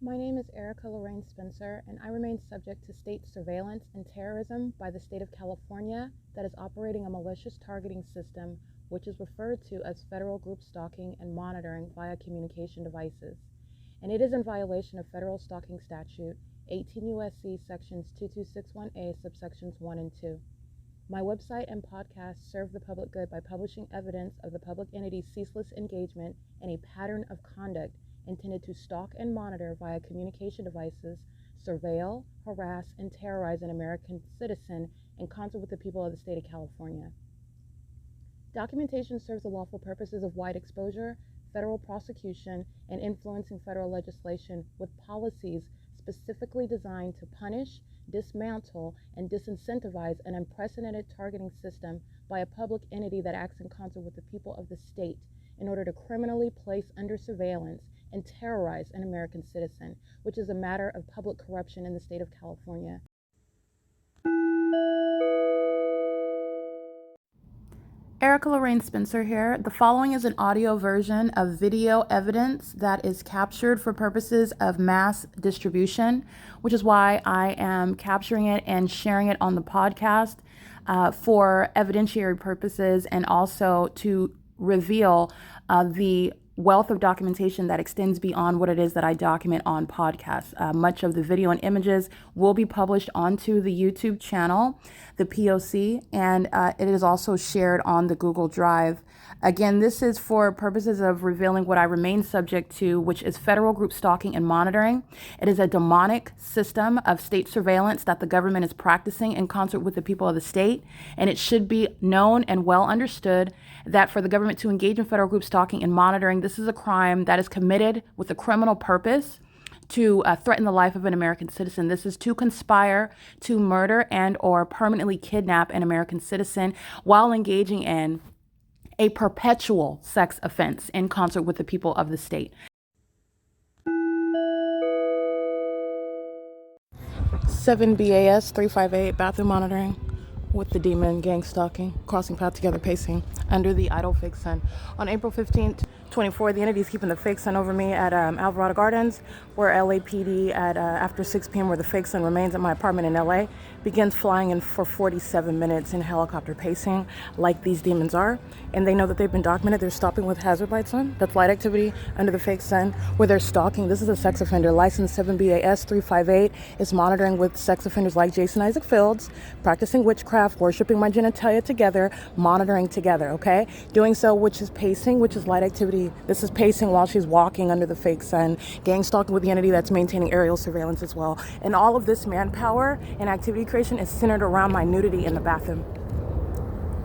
My name is Erica Lorraine Spencer, and I remain subject to state surveillance and terrorism by the state of California that is operating a malicious targeting system, which is referred to as federal group stalking and monitoring via communication devices. And it is in violation of federal stalking statute 18 U.S.C. sections 2261A subsections 1 and 2. My website and podcast serve the public good by publishing evidence of the public entity's ceaseless engagement in a pattern of conduct intended to stalk and monitor via communication devices, surveil, harass, and terrorize an American citizen in concert with the people of the state of California. Documentation serves the lawful purposes of wide exposure, federal prosecution, and influencing federal legislation with policies specifically designed to punish, dismantle, and disincentivize an unprecedented targeting system by a public entity that acts in concert with the people of the state in order to criminally place under surveillance and terrorize an American citizen, which is a matter of public corruption in the state of California. Erica Lorraine Spencer here. The following is an audio version of video evidence that is captured for purposes of mass distribution, which is why I am capturing it and sharing it on the podcast for evidentiary purposes and also to reveal the wealth of documentation that extends beyond what it is that I document on podcasts. Much of the video and images will be published onto the YouTube channel, the P.O.C, and it is also shared on the Google Drive. Again, this is for purposes of revealing what I remain subject to, which is federal group stalking and monitoring. It is a demonic system of state surveillance that the government is practicing in concert with the people of the state, and it should be known and well understood that for the government to engage in federal group stalking and monitoring, this is a crime that is committed with a criminal purpose to threaten the life of an American citizen. This is to conspire to murder and or permanently kidnap an American citizen while engaging in a perpetual sex offense in concert with the people of the state. BAS 358 bathroom monitoring with the demon gang stalking, crossing path together, pacing under the idle fake sun. On April 15th, 24, the entity is keeping the fake sun over me at Alvarado Gardens, where LAPD at after 6 p.m. where the fake sun remains at my apartment in LA, begins flying in for 47 minutes in helicopter pacing like these demons are. And they know that they've been documented. They're stopping with hazard lights on. That's light activity under the fake sun where they're stalking. This is a sex offender. License 7BAS 358 is monitoring with sex offenders like Jason Isaac Fields, practicing witchcraft, worshiping my genitalia together, monitoring together, okay? Doing so, which is pacing, which is light activity. This is pacing while she's walking under the fake sun, gang stalking with the entity that's maintaining aerial surveillance as well. And all of this manpower and activity creation is centered around my nudity in the bathroom.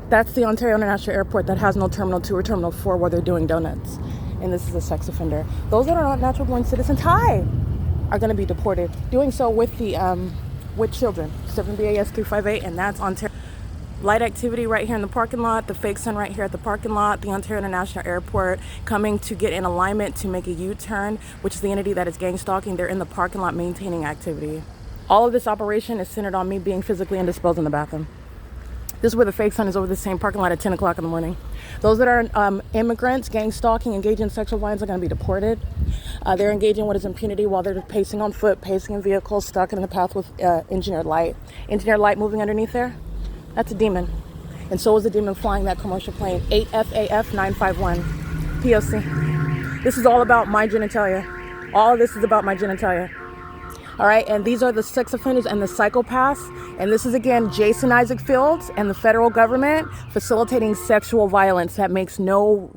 That's the Ontario International Airport that has no Terminal 2 or Terminal 4 where they're doing donuts. And this is a sex offender. Those that are not natural born citizens, are going to be deported. Doing so with the with children, 7BAS 358, and that's Ontario. Light activity right here in the parking lot, the fake sun right here at the parking lot, the Ontario International Airport coming to get in alignment to make a U-turn, which is the entity that is gang stalking. They're in the parking lot maintaining activity. All of this operation is centered on me being physically indisposed in the bathroom. This is where the fake sun is over the same parking lot at 10 o'clock in the morning. Those that are immigrants, gang stalking, engaging in sexual violence are going to be deported. They're engaging in what is impunity while they're pacing on foot, pacing in vehicles, stuck in the path with engineered light. Engineered light moving underneath there. That's a demon. And so is the demon flying that commercial plane, 8FAF 951, P.O.C. This is all about my genitalia. All of this is about my genitalia. All right, and these are the sex offenders and the psychopaths. And this is, again, Jason Isaac Fields and the federal government facilitating sexual violence. That makes no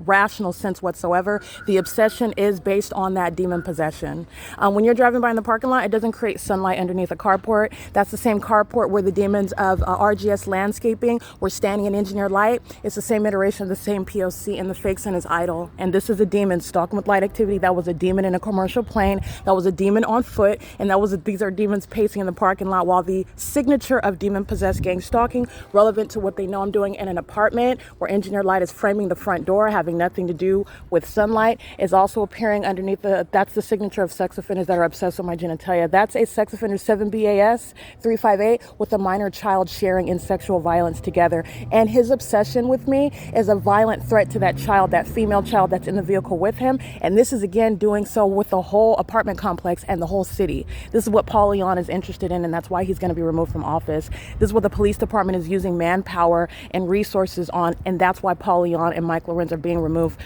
rational sense whatsoever. The obsession is based on that demon possession. When you're driving by in the parking lot, it doesn't create sunlight underneath a carport. That's the same carport where the demons of RGS Landscaping were standing in engineered light. It's the same iteration of the same POC, and the fake sun is idle. And this is a demon stalking with light activity. That was a demon in a commercial plane. That was a demon on foot. and these are demons pacing in the parking lot, while the signature of demon-possessed gang stalking, relevant to what they know I'm doing in an apartment where engineered light is framing the front door, having nothing to do with sunlight, is also appearing underneath that's the signature of sex offenders that are obsessed with my genitalia. That's a sex offender 7 BAS 358 with a minor child sharing in sexual violence together. And his obsession with me is a violent threat to that child, that female child that's in the vehicle with him. And this is again doing so with the whole apartment complex and the whole city. This is what Paul Leon is interested in, and that's why he's going to be removed from office. This is what the police department is using manpower and resources on, and that's why Paul Leon and Mike Lorenz are being removed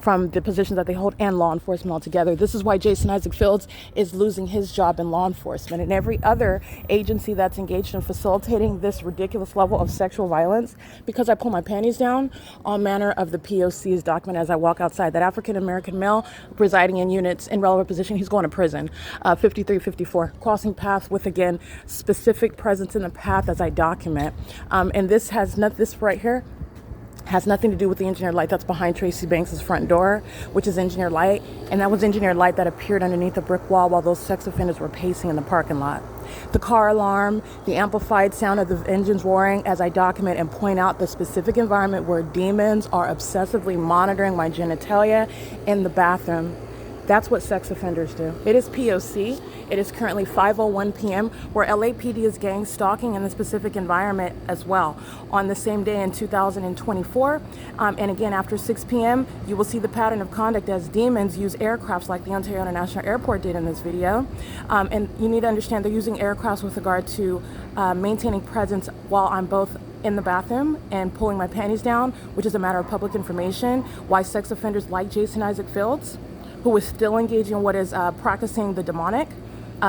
from the positions that they hold and law enforcement altogether. This is why Jason Isaac Fields is losing his job in law enforcement, and every other agency that's engaged in facilitating this ridiculous level of sexual violence. Because I pull my panties down, all manner of the P.O.C. is documented as I walk outside. That African-American male residing in units in relevant position, he's going to prison. 5354, crossing paths with, again, specific presence in the path as I document. And this right here has nothing to do with the engineered light that's behind Tracy Banks's front door, which is engineered light. And that was engineered light that appeared underneath a brick wall while those sex offenders were pacing in the parking lot. The car alarm, the amplified sound of the engines roaring as I document and point out the specific environment where demons are obsessively monitoring my genitalia in the bathroom. That's what sex offenders do. It is P.O.C. It is currently 5:01 p.m. where LAPD is gang stalking in the specific environment as well. On the same day in 2024, and again after 6 p.m., you will see the pattern of conduct as demons use aircrafts like the Ontario International Airport did in this video. And you need to understand they're using aircrafts with regard to maintaining presence while I'm both in the bathroom and pulling my panties down, which is a matter of public information. Why sex offenders like Jason Isaac Fields, who is still engaging in what is practicing the demonic,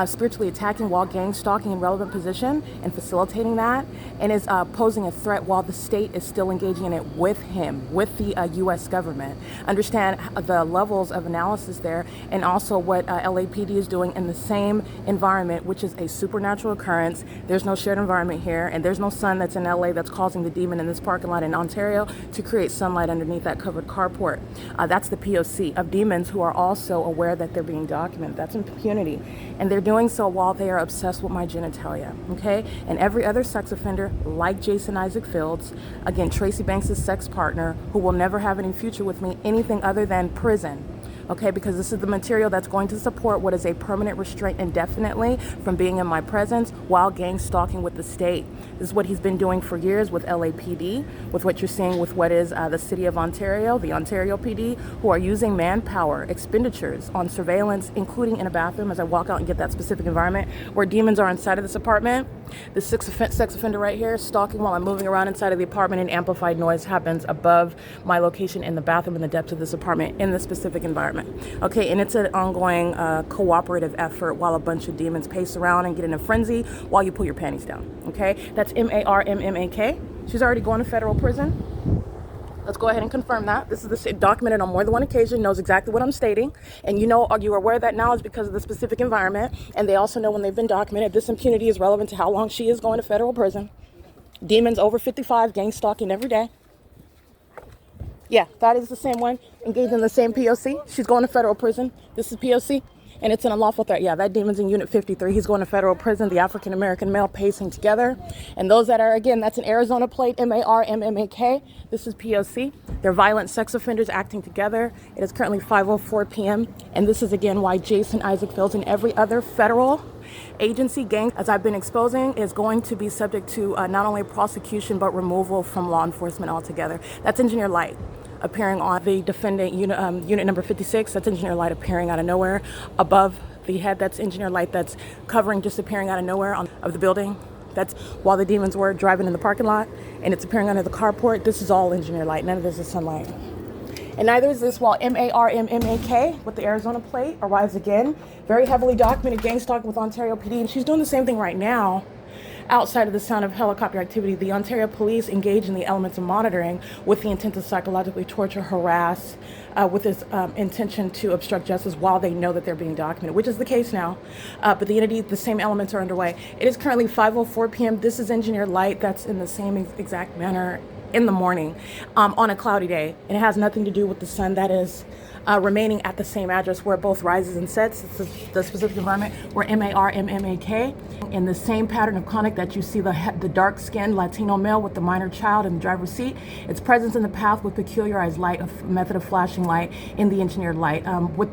spiritually attacking while gang stalking in relevant position and facilitating that, and is posing a threat while the state is still engaging in it with him, with the U.S. government. Understand the levels of analysis there, and also what LAPD is doing in the same environment, which is a supernatural occurrence. There's no shared environment here, and there's no sun that's in LA that's causing the demon in this parking lot in Ontario to create sunlight underneath that covered carport. That's the P.O.C. of demons who are also aware that they're being documented. That's impunity. And they're doing so while they are obsessed with my genitalia, okay? And every other sex offender, like Jason Isaac Fields, again, Tracy Banks' sex partner, who will never have any future with me, anything other than prison, okay? Because this is the material that's going to support what is a permanent restraint indefinitely from being in my presence while gang stalking with the state. This is what he's been doing for years with LAPD, with what you're seeing with what is the city of Ontario, the Ontario PD, who are using manpower expenditures on surveillance, including in a bathroom as I walk out and get that specific environment where demons are inside of this apartment. The sex offender right here stalking while I'm moving around inside of the apartment, and amplified noise happens above my location in the bathroom in the depths of this apartment in this specific environment. Okay, and it's an ongoing cooperative effort while a bunch of demons pace around and get in a frenzy while you pull your panties down. Okay, that's MARMMAK. She's already going to federal prison. Let's go ahead and confirm that. This is documented on more than one occasion, knows exactly what I'm stating. And you know, you are aware of that knowledge because of the specific environment. And they also know when they've been documented, this impunity is relevant to how long she is going to federal prison. Demons over 55, gang stalking every day. Yeah, that is the same one, engaged in the same P.O.C. She's going to federal prison. This is P.O.C. And it's an unlawful threat. Yeah, that demon's in Unit 53. He's going to federal prison. The African-American male pacing together. And those that are, again, that's an Arizona plate, MARMMAK. This is P.O.C. They're violent sex offenders acting together. It is currently 5:04 p.m. And this is, again, why Jason Isaac Fields and every other federal agency gang, as I've been exposing, is going to be subject to not only prosecution, but removal from law enforcement altogether. That's engineer light appearing on the defendant unit number 56. That's engineer light appearing out of nowhere above the head. That's engineer light that's covering, disappearing out of nowhere of the building. That's while the demons were driving in the parking lot, and it's appearing under the carport. This is all engineer light. None of this is sunlight. And neither is this while MARMMAK with the Arizona plate arrives again. Very heavily documented gang stalking with Ontario PD, and she's doing the same thing right now. Outside of the sound of helicopter activity, the Ontario police engage in the elements of monitoring with the intent to psychologically torture, harass, with this intention to obstruct justice while they know that they're being documented, which is the case now. But the same elements are underway. It is currently 5:04 p.m. This is engineered light that's in the same exact manner in the morning on a cloudy day. And it has nothing to do with the sun that is remaining at the same address where it both rises and sets. It's the specific environment where MARMMAK, in the same pattern of conduct that you see the dark-skinned Latino male with the minor child in the driver's seat. Its presence in the path with peculiarized light, a method of flashing light in the engineered light, with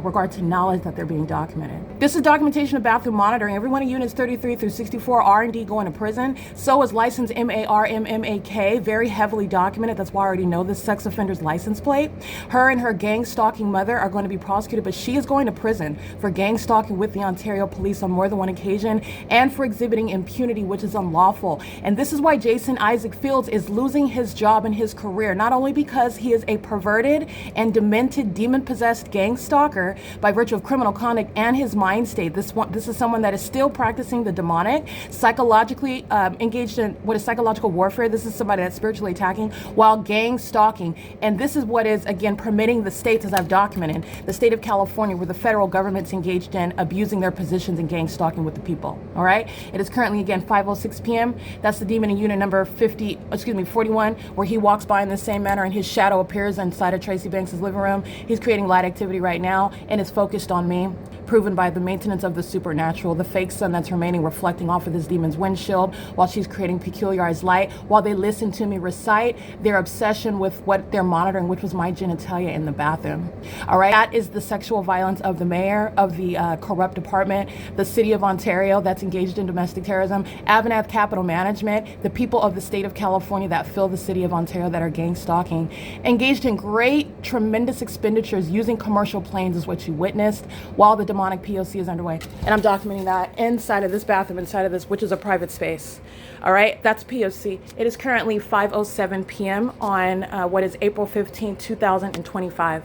regard to knowledge that they're being documented. This is documentation of bathroom monitoring. Every one of units 33 through 64 are indeed going to prison. So is license MARMMAK, very heavily documented. That's why I already know this sex offender's license plate. Her and her gang stalking mother are going to be prosecuted, but she is going to prison for gang stalking with the Ontario police on more than one occasion and for exhibiting impunity, which is unlawful. And this is why Jason Isaac Fields is losing his job and his career, not only because he is a perverted and demented, demon-possessed gang stalker by virtue of criminal conduct and his mind state. This is someone that is still practicing the demonic, psychologically engaged in what is psychological warfare. This is somebody that's spiritually attacking while gang stalking. And this is what is, again, permitting the states, as I've documented, the state of California, where the federal government's engaged in abusing their positions and gang stalking with the people. All right. It is currently, again, 5:06 p.m. That's the demon in unit number 41, where he walks by in the same manner and his shadow appears inside of Tracy Banks' living room. He's creating light activity right now and is focused on me, proven by the maintenance of the supernatural, the fake sun that's remaining reflecting off of this demon's windshield while she's creating peculiarized light, while they listen to me recite their obsession with what they're monitoring, which was my genitalia in the bathroom. All right. That is the sexual violence of the mayor of the corrupt department, the city of Ontario that's engaged in domestic terrorism, AVANATH Capital Management, the people of the state of California that fill the city of Ontario that are gang stalking, engaged in great, tremendous expenditures using commercial planes is what you witnessed while the demonic P.O.C. is underway. And I'm documenting that inside of this bathroom, inside of this, which is a private space. All right, that's P.O.C. It is currently 5:07 p.m. on what is April 15, 2025.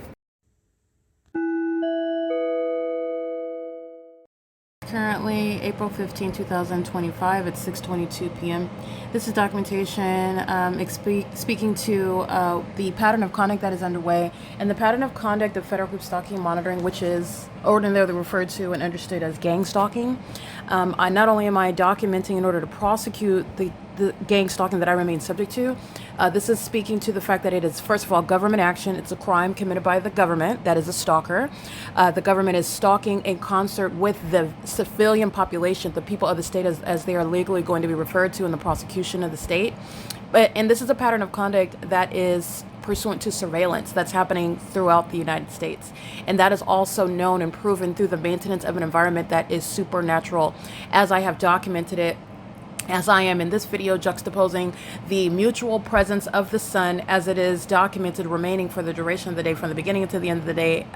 Currently, April 15, 2025 at 6:22 p.m. This is documentation speaking to the pattern of conduct that is underway and the pattern of conduct of federal group stalking and monitoring, which is ordinarily referred to and understood as gang stalking. Not only am I documenting in order to prosecute the gang stalking that I remain subject to, this is speaking to the fact that it is, first of all, government action. It's a crime committed by the government that is a stalker. The government is stalking in concert with the civilian population, the people of the state as they are legally going to be referred to in the prosecution of the state. And this is a pattern of conduct that is pursuant to surveillance that's happening throughout the United States. And that is also known and proven through the maintenance of an environment that is supernatural, as I have documented it, as I am in this video juxtaposing the mutual presence of the sun as it is documented remaining for the duration of the day from the beginning to the end of the day.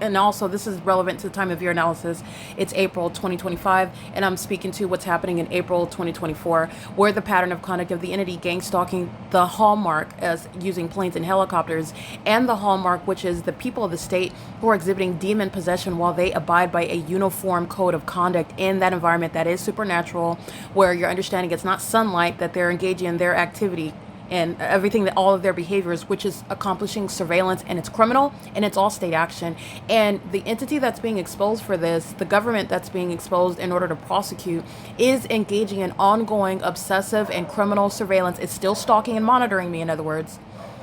And also this is relevant to the time of year analysis. It's April 2025 and I'm speaking to what's happening in April 2024, where the pattern of conduct of the entity gang stalking, the hallmark as using planes and helicopters, and the hallmark, which is the people of the state who are exhibiting demon possession while they abide by a uniform code of conduct in that environment that is supernatural, where you're understanding it's not sunlight that they're engaging in their activity and everything, that all of their behaviors, which is accomplishing surveillance, and it's criminal and it's all state action. And the entity that's being exposed for this, the government that's being exposed in order to prosecute, is engaging in ongoing obsessive and criminal surveillance. It's still stalking and monitoring me, in other words,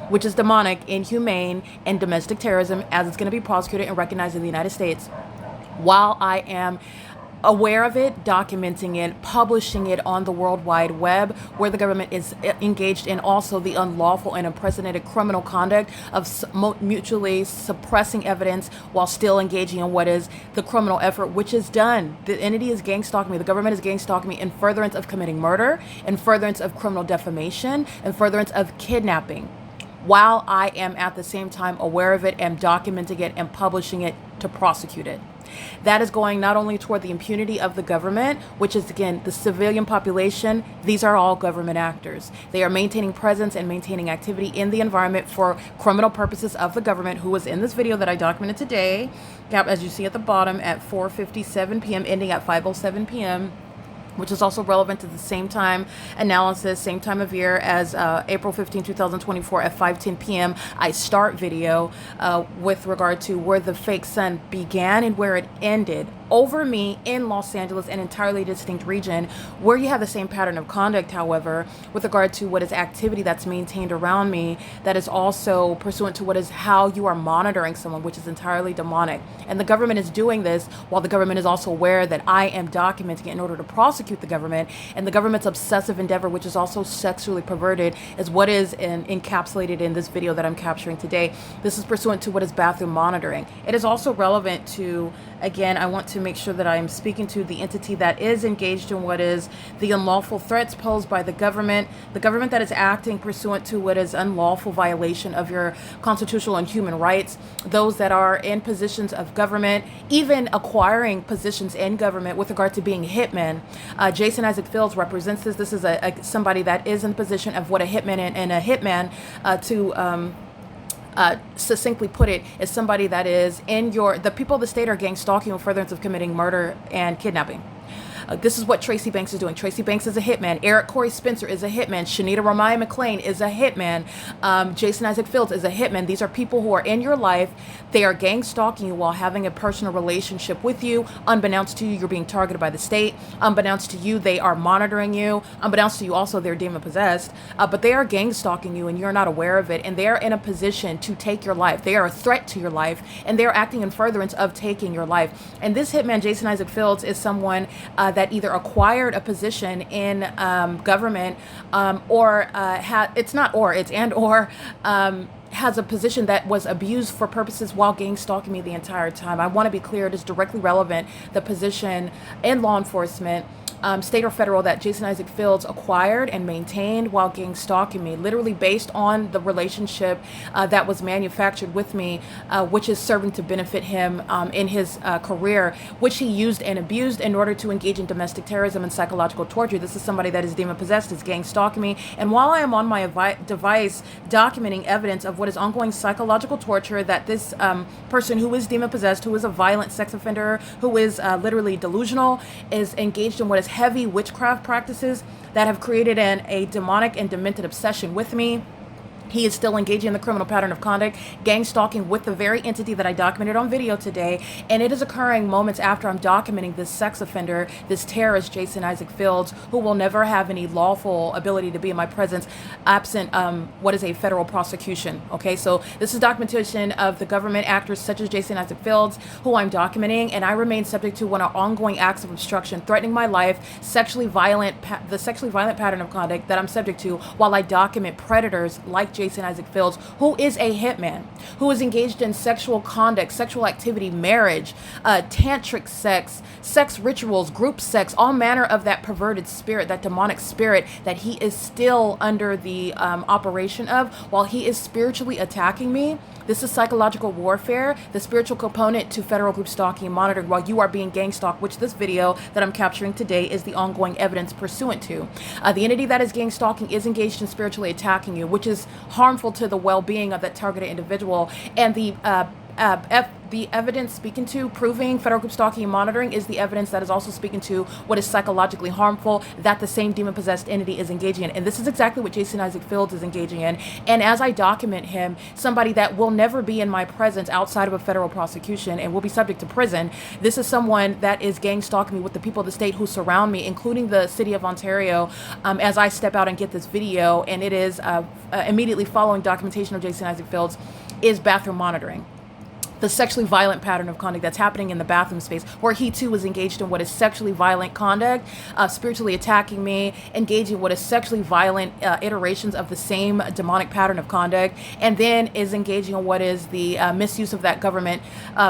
which is demonic, inhumane, and domestic terrorism, as it's going to be prosecuted and recognized in the United States, while I am aware of it, documenting it, publishing it on the World Wide Web, where the government is engaged in also the unlawful and unprecedented criminal conduct of mutually suppressing evidence while still engaging in what is the criminal effort, which is done. The entity is gang stalking me. The government is gang stalking me in furtherance of committing murder, in furtherance of criminal defamation, in furtherance of kidnapping, while I am at the same time aware of it and documenting it and publishing it to prosecute it. That is going not only toward the impunity of the government, which is, again, the civilian population. These are all government actors. They are maintaining presence and maintaining activity in the environment for criminal purposes of the government, who was in this video that I documented today, as you see at the bottom, at 4:57 p.m., ending at 5:07 p.m. which is also relevant to the same time analysis, same time of year as April 15, 2024 at 5:10 p.m. I start video with regard to where the fake sun began and where it ended over me in Los Angeles, an entirely distinct region, where you have the same pattern of conduct, however, with regard to what is activity that's maintained around me, that is also pursuant to what is how you are monitoring someone, which is entirely demonic. And the government is doing this while the government is also aware that I am documenting it in order to prosecute the government. And the government's obsessive endeavor, which is also sexually perverted, is what is encapsulated in this video that I'm capturing today. This is pursuant to what is bathroom monitoring. It is also relevant to, again, I want to make sure that I am speaking to the entity that is engaged in what is the unlawful threats posed by the government that is acting pursuant to what is unlawful violation of your constitutional and human rights, those that are in positions of government, even acquiring positions in government with regard to being hitmen. Jason Isaac Fields represents this. This is somebody that is in position of what a hitman and a hitman succinctly put it, is somebody that is in the people of the state are gang stalking in furtherance of committing murder and kidnapping. This is what Tracy Banks is doing. Tracy Banks is a hitman. Eric Corey Spencer is a hitman. Shanita Ramaya McLean is a hitman. Jason Isaac Fields is a hitman. These are people who are in your life. They are gang stalking you while having a personal relationship with you. Unbeknownst to you, you're being targeted by the state. Unbeknownst to you, they are monitoring you. Unbeknownst to you, also, they're demon possessed. But they are gang stalking you and you're not aware of it. And they are in a position to take your life. They are a threat to your life. And they're acting in furtherance of taking your life. And this hitman, Jason Isaac Fields, is someone that either acquired a position in government has a position that was abused for purposes while gang stalking me the entire time. I want to be clear, it is directly relevant, the position in law enforcement, state or federal, that Jason Isaac Fields acquired and maintained while gang stalking me, literally based on the relationship that was manufactured with me, which is serving to benefit him in his career, which he used and abused in order to engage in domestic terrorism and psychological torture. This is somebody that is demon possessed, is gang stalking me. And while I am on my device documenting evidence of what is ongoing psychological torture that this person who is demon possessed, who is a violent sex offender, who is literally delusional, is engaged in what is heavy witchcraft practices that have created a demonic and demented obsession with me. He is still engaging in the criminal pattern of conduct, gang stalking with the very entity that I documented on video today. And it is occurring moments after I'm documenting this sex offender, this terrorist, Jason Isaac Fields, who will never have any lawful ability to be in my presence absent what is a federal prosecution. Okay, so this is documentation of the government actors such as Jason Isaac Fields, who I'm documenting, and I remain subject to one of ongoing acts of obstruction, threatening my life, the sexually violent pattern of conduct that I'm subject to while I document predators like Jason Isaac Fields, who is a hitman, who is engaged in sexual conduct, sexual activity, marriage, tantric sex, sex rituals, group sex, all manner of that perverted spirit, that demonic spirit that he is still under the operation of while he is spiritually attacking me. This is psychological warfare, the spiritual component to federal group stalking and monitoring while you are being gang stalked, which this video that I'm capturing today is the ongoing evidence pursuant to. The entity that is gang stalking is engaged in spiritually attacking you, which is harmful to the well-being of that targeted individual. And the evidence speaking to proving federal group stalking and monitoring is the evidence that is also speaking to what is psychologically harmful that the same demon-possessed entity is engaging in. And this is exactly what Jason Isaac Fields is engaging in. And as I document him, somebody that will never be in my presence outside of a federal prosecution and will be subject to prison, this is someone that is gang stalking me with the people of the state who surround me, including the city of Ontario, as I step out and get this video. And it is immediately following documentation of Jason Isaac Fields is bathroom monitoring. The sexually violent pattern of conduct that's happening in the bathroom space, where he too is engaged in what is sexually violent conduct, spiritually attacking me, engaging what is sexually violent iterations of the same demonic pattern of conduct, and then is engaging in what is the misuse of that government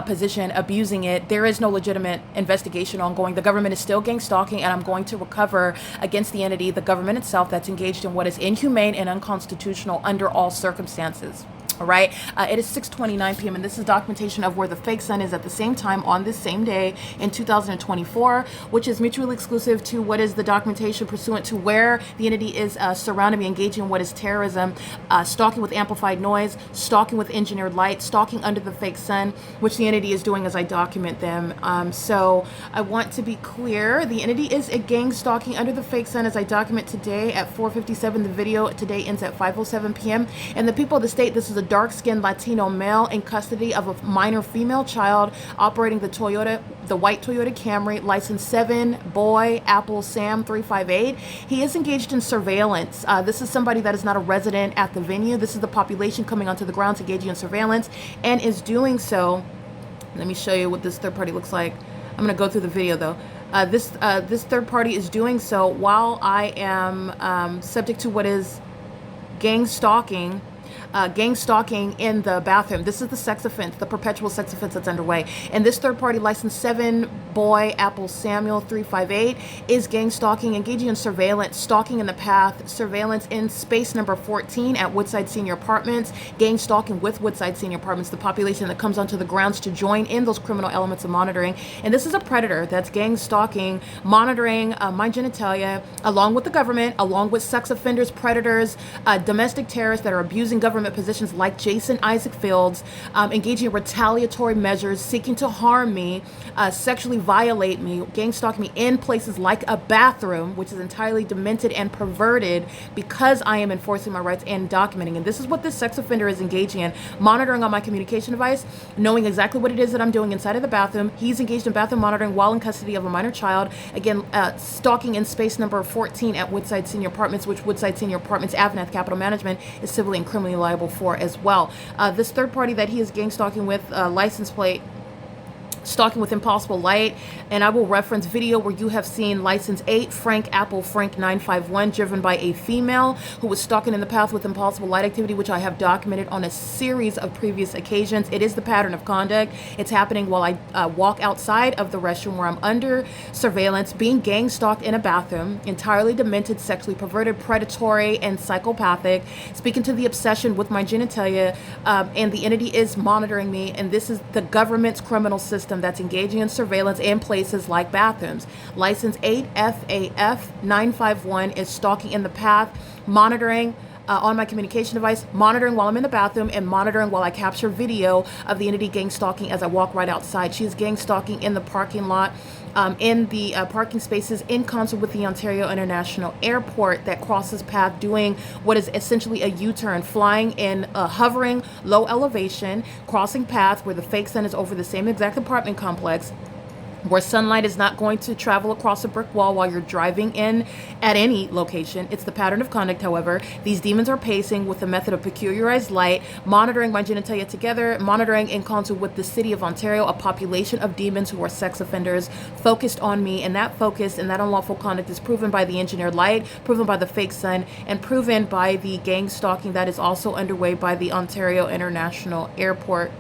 position, abusing it. There is no legitimate investigation ongoing. The government is still gang stalking, and I'm going to recover against the entity, the government itself, that's engaged in what is inhumane and unconstitutional under all circumstances. All right, it is 6:29 p.m. and this is documentation of where the fake sun is at the same time on this same day in 2024, which is mutually exclusive to what is the documentation pursuant to where the entity is surrounding me, engaging in what is terrorism, stalking with amplified noise, stalking with engineered light, stalking under the fake sun, which the entity is doing as I document them. So I want to be clear, the entity is a gang stalking under the fake sun as I document today at 4:57. The video today ends at 5:07 p.m. And the people of the state, this is a dark-skinned Latino male in custody of a minor female child operating the white Toyota Camry, license 7 boy Apple Sam 358. He is engaged in surveillance. This is somebody that is not a resident at the venue. This is the population coming onto the grounds engaging in surveillance and is doing so. Let me show you what this third party looks like. I'm going to go through the video though. This third party is doing so while I am subject to what is gang stalking in the bathroom. This is the sex offense, the perpetual sex offense that's underway. And this third party license 7 boy Apple Samuel 358 is gang stalking, engaging in surveillance, stalking in the path, surveillance in space number 14 at Woodside Senior Apartments, gang stalking with Woodside Senior Apartments, the population that comes onto the grounds to join in those criminal elements of monitoring. And this is a predator that's gang stalking, monitoring my genitalia, along with the government, along with sex offenders, predators, domestic terrorists that are abusing government positions like Jason Isaac Fields, engaging in retaliatory measures, seeking to harm me, sexually violate me, gang stalk me in places like a bathroom, which is entirely demented and perverted because I am enforcing my rights and documenting. And this is what this sex offender is engaging in, monitoring on my communication device, knowing exactly what it is that I'm doing inside of the bathroom. He's engaged in bathroom monitoring while in custody of a minor child. Again, stalking in space number 14 at Woodside Senior Apartments, which Woodside Senior Apartments, AVANATH Capital Management is civilly and criminally liable for as well. This third party that he is gang stalking with, license plate Stalking with Impossible Light, and I will reference video where you have seen license 8 Frank Apple Frank 951 driven by a female who was stalking in the path with impossible light activity, which I have documented on a series of previous occasions. It is the pattern of conduct. It's happening while I walk outside of the restroom where I'm under surveillance, being gang stalked in a bathroom, entirely demented, sexually perverted, predatory, and psychopathic, speaking to the obsession with my genitalia, and the entity is monitoring me, and this is the government's criminal system that's engaging in surveillance in places like bathrooms. License 8 FAF 951 is stalking in the path, monitoring on my communication device, monitoring while I'm in the bathroom, and monitoring while I capture video of the entity gang stalking as I walk right outside. She is gang stalking in the parking lot, in the parking spaces, in concert with the Ontario International Airport that crosses path, doing what is essentially a U-turn, flying in hovering low elevation, crossing path where the fake sun is over the same exact apartment complex, where sunlight is not going to travel across a brick wall while you're driving in at any location. It's the pattern of conduct, however. These demons are pacing with the method of peculiarized light, monitoring my genitalia together, monitoring in concert with the city of Ontario, a population of demons who are sex offenders focused on me, and that focus and that unlawful conduct is proven by the engineered light, proven by the fake sun, and proven by the gang stalking that is also underway by the Ontario International Airport,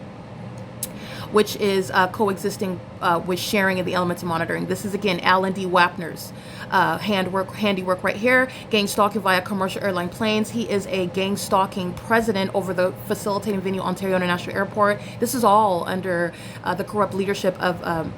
which is coexisting with sharing in the elements of monitoring. This is, again, Alan D. WAPNER's handiwork right here. Gang stalking via commercial airline planes. He is a gang stalking president over the facilitating venue Ontario International Airport. This is all under the corrupt leadership of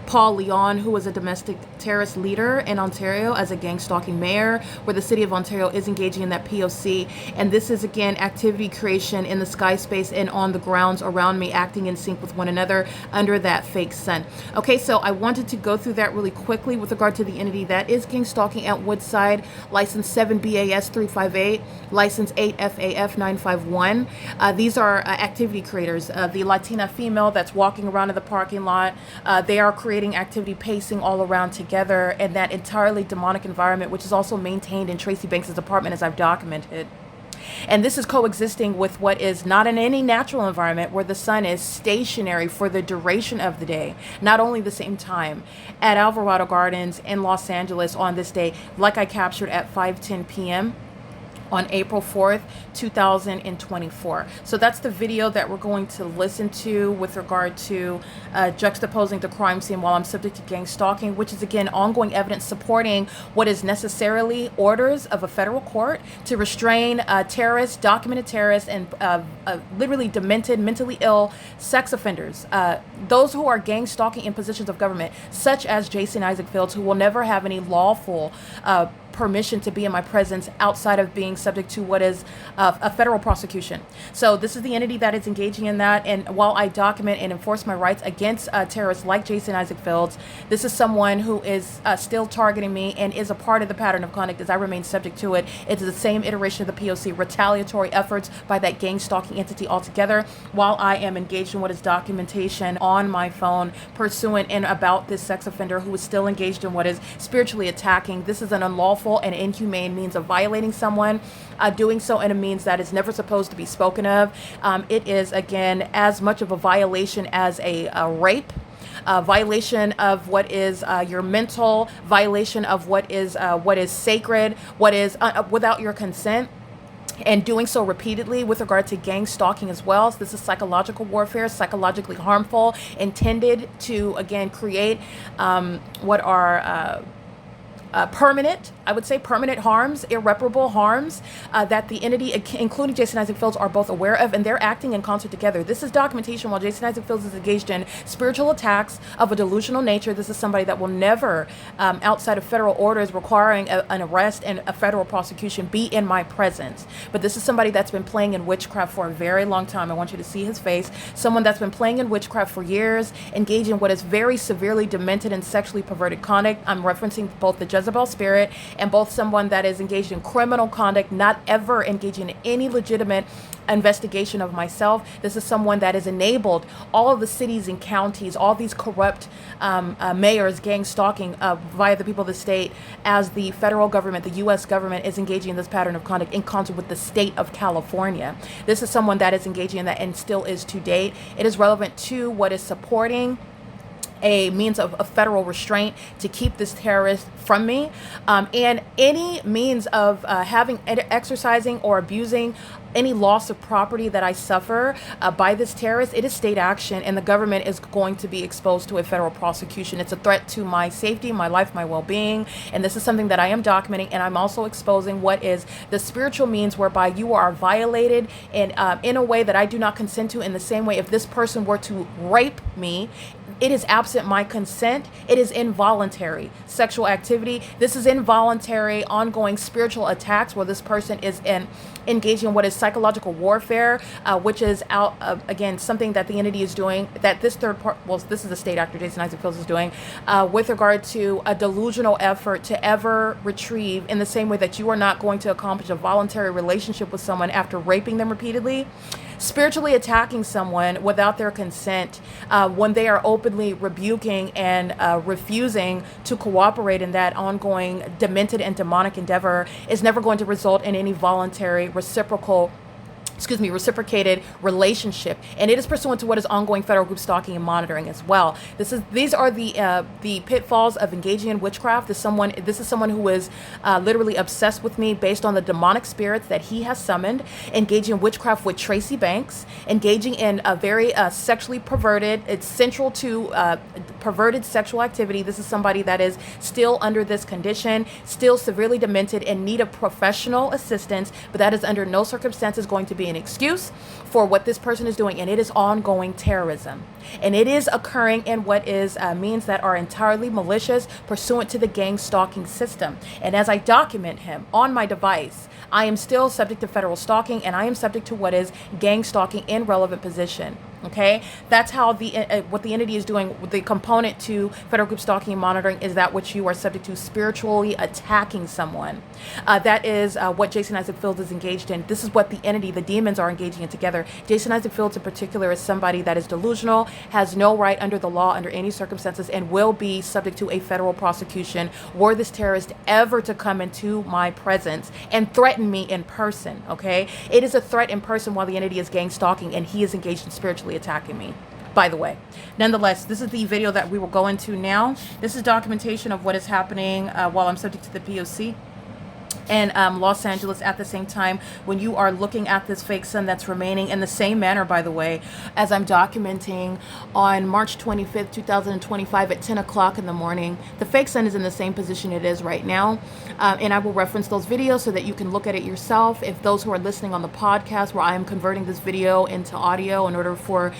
Paul Leon, who was a domestic terrorist leader in Ontario as a gang stalking mayor, where the city of Ontario is engaging in that P.O.C. And this is, again, activity creation in the sky space and on the grounds around me, acting in sync with one another under that fake sun. Okay, so I wanted to go through that really quickly with regard to the entity that is gang stalking at Woodside, license 7 BAS 358, license 8 FAF 951. These are activity creators. The Latina female that's walking around in the parking lot, they are creating activity pacing all around together in that entirely demonic environment, which is also maintained in Tracy Banks's apartment, as I've documented. And this is coexisting with what is not in any natural environment, where the sun is stationary for the duration of the day, not only the same time, at Alvarado Gardens in Los Angeles on this day, like I captured at 5:10 p.m. on April 4th, 2024. So that's the video that we're going to listen to with regard to juxtaposing the crime scene while I'm subject to gang stalking, which is again ongoing evidence supporting what is necessarily orders of a federal court to restrain terrorists, documented terrorists, and literally demented, mentally ill sex offenders. Those who are gang stalking in positions of government, such as Jason Isaac Fields, who will never have any lawful permission to be in my presence outside of being subject to what is a federal prosecution. So this is the entity that is engaging in that. And while I document and enforce my rights against terrorists like Jason Isaac Fields, this is someone who is still targeting me and is a part of the pattern of conduct as I remain subject to it. It's the same iteration of the P.O.C. retaliatory efforts by that gang stalking entity altogether, while I am engaged in what is documentation on my phone pursuant and about this sex offender who is still engaged in what is spiritually attacking. This is an unlawful and inhumane means of violating someone, doing so in a means that is never supposed to be spoken of. It is, again, as much of a violation as a rape. Violation of what is your mental, violation of what is sacred, what is without your consent, and doing so repeatedly with regard to gang stalking as well. So this is psychological warfare, psychologically harmful, intended to, again, create what are permanent, I would say permanent harms, irreparable harms that the entity, including Jason Isaac Fields, are both aware of, and they're acting in concert together. This is documentation while Jason Isaac Fields is engaged in spiritual attacks of a delusional nature. This is somebody that will never, outside of federal orders requiring an arrest and a federal prosecution, be in my presence. But this is somebody that's been playing in witchcraft for a very long time. I want you to see his face. Someone that's been playing in witchcraft for years, engaging in what is very severely demented and sexually perverted conduct. I'm referencing both the Jezebel spirit and both someone that is engaged in criminal conduct, not ever engaging in any legitimate investigation of myself. This is someone that has enabled all of the cities and counties, all these corrupt mayors, gang stalking via the people of the state, as the federal government, the U.S. government, is engaging in this pattern of conduct in concert with the state of California. This is someone that is engaging in that and still is to date. It is relevant to what is supporting a means of federal restraint to keep this terrorist from me, and any means of exercising or abusing any loss of property that I suffer by this terrorist. It is state action, and the government is going to be exposed to a federal prosecution. It's a threat to my safety, my life, my well-being, and this is something that I am documenting, and I'm also exposing what is the spiritual means whereby you are violated in a way that I do not consent to. In the same way, if this person were to rape me, it is absent my consent. It is involuntary sexual activity. This is involuntary ongoing spiritual attacks where this person is engaging in what is psychological warfare, which is again, something that the entity is doing, that this third part, well, this is a state actor, Jason Isaac Fields, is doing, with regard to a delusional effort to ever retrieve, in the same way that you are not going to accomplish a voluntary relationship with someone after raping them repeatedly, spiritually attacking someone without their consent, when they are openly rebuking and refusing to cooperate in that ongoing demented and demonic endeavor, is never going to result in any voluntary reciprocated relationship, and it is pursuant to what is ongoing federal group stalking and monitoring as well. These are the pitfalls of engaging in witchcraft. This is someone who is literally obsessed with me based on the demonic spirits that he has summoned, engaging in witchcraft with Tracy Banks, engaging in a very sexually perverted, it's central to perverted sexual activity. This is somebody that is still under this condition, still severely demented, in need of professional assistance, but that is under no circumstances going to be an excuse for what this person is doing, and it is ongoing terrorism, and it is occurring in what is means that are entirely malicious pursuant to the gang stalking system. And as I document him on my device, I am still subject to federal stalking, and I am subject to what is gang stalking in relevant position. Okay, that's how what the entity is doing. The component to federal group stalking and monitoring is that which you are subject to spiritually attacking someone. That is what Jason Isaac Fields is engaged in. This is what the entity, the demons, are engaging in together. Jason Isaac Fields in particular is somebody that is delusional, has no right under the law under any circumstances, and will be subject to a federal prosecution were this terrorist ever to come into my presence and threaten me in person. Okay, it is a threat in person while the entity is gang stalking, and he is engaged in spiritually attacking me, by the way. Nonetheless, this is the video that we will go into now. This is documentation of what is happening while I'm subject to the P.O.C. in Los Angeles at the same time when you are looking at this fake sun that's remaining in the same manner, by the way, as I'm documenting on March 25th, 2025 at 10 o'clock in the morning. The fake sun is in the same position it is right now. And I will reference those videos so that you can look at it yourself. If those who are listening on the podcast, where I am converting this video into audio in order for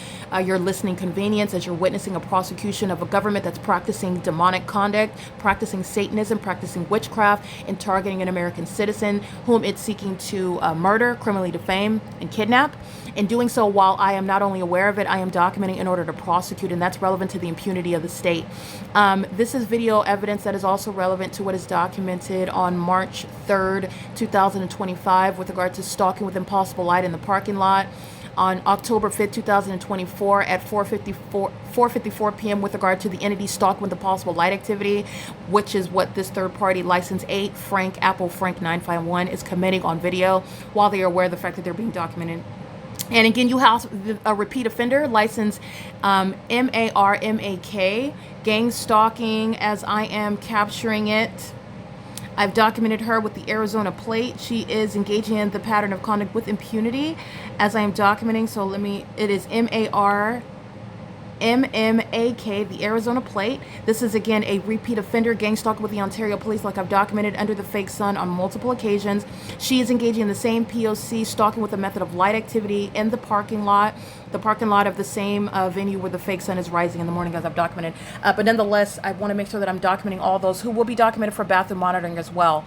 your listening convenience, as you're witnessing a prosecution of a government that's practicing demonic conduct, practicing Satanism, practicing witchcraft, and targeting an American citizen whom it's seeking to murder, criminally defame, and kidnap. In doing so, while I am not only aware of it, I am documenting in order to prosecute, and that's relevant to the impunity of the state. This is video evidence that is also relevant to what is documented on March 3rd, 2025 with regard to stalking with impossible light in the parking lot. On October 5th, 2024 at 4:54 p.m. with regard to the entity stalking with impossible light activity, which is what this third-party license 8 Frank Apple Frank 951 is committing on video while they are aware of the fact that they're being documented. And again, you have a repeat offender license MARMAK, gang stalking as I am capturing it. I've documented her with the Arizona plate. She is engaging in the pattern of conduct with impunity as I am documenting. So it is MARMMAK, the Arizona plate. This is again a repeat offender, gang stalker with the Ontario police, like I've documented under the fake sun on multiple occasions. She is engaging in the same P.O.C. stalking with a method of light activity in the parking lot of the same venue where the fake sun is rising in the morning, as I've documented. But nonetheless, I want to make sure that I'm documenting all those who will be documented for bathroom monitoring as well.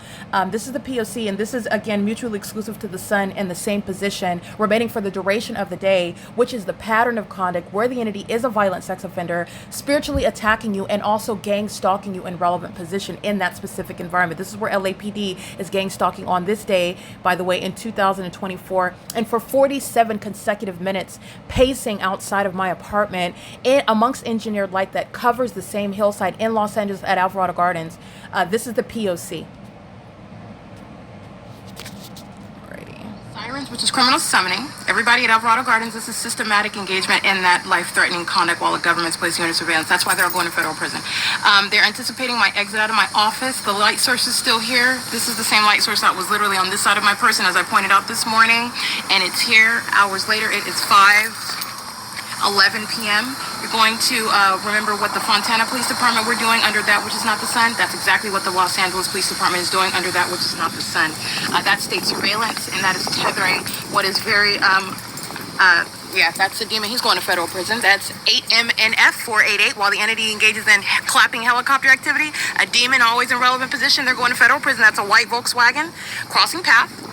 This is the P.O.C. and this is again mutually exclusive to the sun in the same position, remaining for the duration of the day, which is the pattern of conduct where the entity is a violent sex offender, spiritually attacking you and also gang stalking you in relevant position in that specific environment. This is where LAPD is gang stalking on this day, by the way, in 2024, and for 47 consecutive minutes, pacing outside of my apartment amongst engineered light that covers the same hillside in Los Angeles at Alvarado Gardens. This is the P.O.C. Sirens, which is criminal summoning. Everybody at Alvarado Gardens, this is systematic engagement in that life-threatening conduct while the government's placing you under surveillance. That's why they're going to federal prison. They're anticipating my exit out of my office. The light source is still here. This is the same light source that was literally on this side of my person, as I pointed out this morning, and it's here. Hours later, it is 5:11 p.m. You're going to remember what the Fontana Police Department were doing under that which is not the sun. That's exactly what the Los Angeles Police Department is doing under that which is not the sun. That's state surveillance, and that is tethering what is very, yeah, that's the demon. He's going to federal prison. That's 8MNF 488. While the entity engages in clapping helicopter activity, a demon always in relevant position, they're going to federal prison. That's a white Volkswagen crossing path.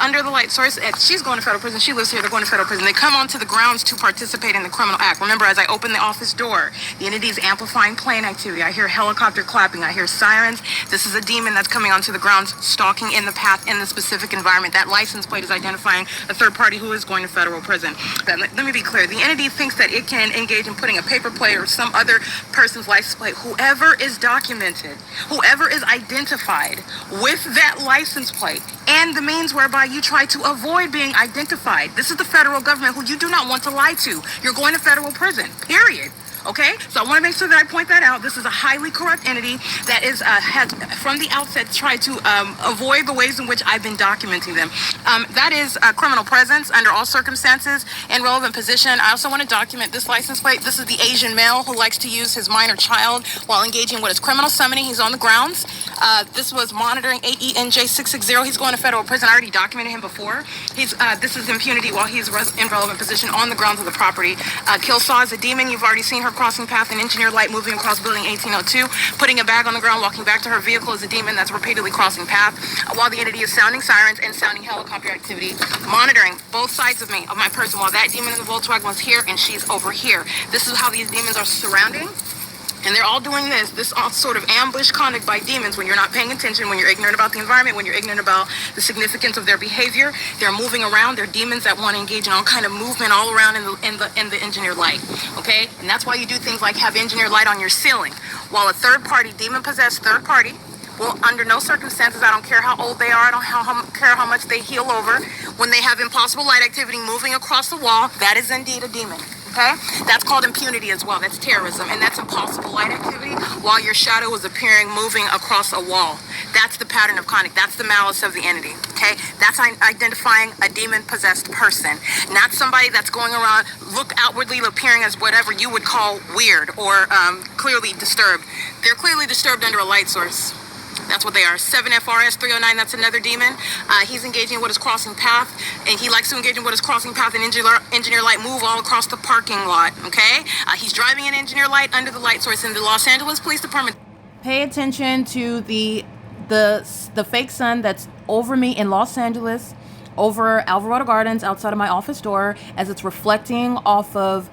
Under the light source, she's going to federal prison. She lives here. They're going to federal prison. They come onto the grounds to participate in the criminal act. Remember, as I open the office door, the entity is amplifying plane activity. I hear helicopter clapping. I hear sirens. This is a demon that's coming onto the grounds, stalking in the path in the specific environment. That license plate is identifying a third party who is going to federal prison. Let me be clear. The entity thinks that it can engage in putting a paper plate or some other person's license plate. Whoever is documented, whoever is identified with that license plate, and the means whereby you try to avoid being identified. This is the federal government who you do not want to lie to. You're going to federal prison, period. Okay, so I want to make sure that I point that out. This is a highly corrupt entity that is has from the outset tried to avoid the ways in which I've been documenting them. That is criminal presence under all circumstances and relevant position. I also want to document this license plate. This is the Asian male who likes to use his minor child while engaging in what is criminal summoning. He's on the grounds. This was monitoring AENJ660. He's going to federal prison. I already documented him before. This is impunity while he's in relevant position on the grounds of the property. Killsaw is a demon. You've already seen her crossing path in engineered light, moving across building 1802, putting a bag on the ground, walking back to her vehicle is a demon that's repeatedly crossing path while the entity is sounding sirens and sounding helicopter activity, monitoring both sides of my person while that demon in the Volkswagen was here and she's over here. This is how these demons are surrounding. And they're all doing this all sort of ambush conduct by demons when you're not paying attention, when you're ignorant about the environment, when you're ignorant about the significance of their behavior. They're moving around. They're demons that want to engage in all kind of movement all around in the engineered light. Okay? And that's why you do things like have engineered light on your ceiling. While a third party, demon-possessed third party, will under no circumstances, I don't care how old they are, I don't care how much they heal over, when they have impossible light activity moving across the wall, that is indeed a demon. Okay? That's called impunity as well. That's terrorism, and that's impossible light activity while your shadow is appearing moving across a wall. That's the pattern of conduct. That's the malice of the entity. Okay? That's identifying a demon-possessed person, not somebody that's going around look outwardly appearing as whatever you would call weird or clearly disturbed. They're clearly disturbed under a light source. That's what they are. 7 FRS 309, that's another demon. He's engaging in what is crossing path, and he likes to engage in what is crossing path and engineer light move all across the parking lot, okay? He's driving an engineer light under the light source in the Los Angeles Police Department. Pay attention to the fake sun that's over me in Los Angeles, over Alvarado Gardens outside of my office door, as it's reflecting off of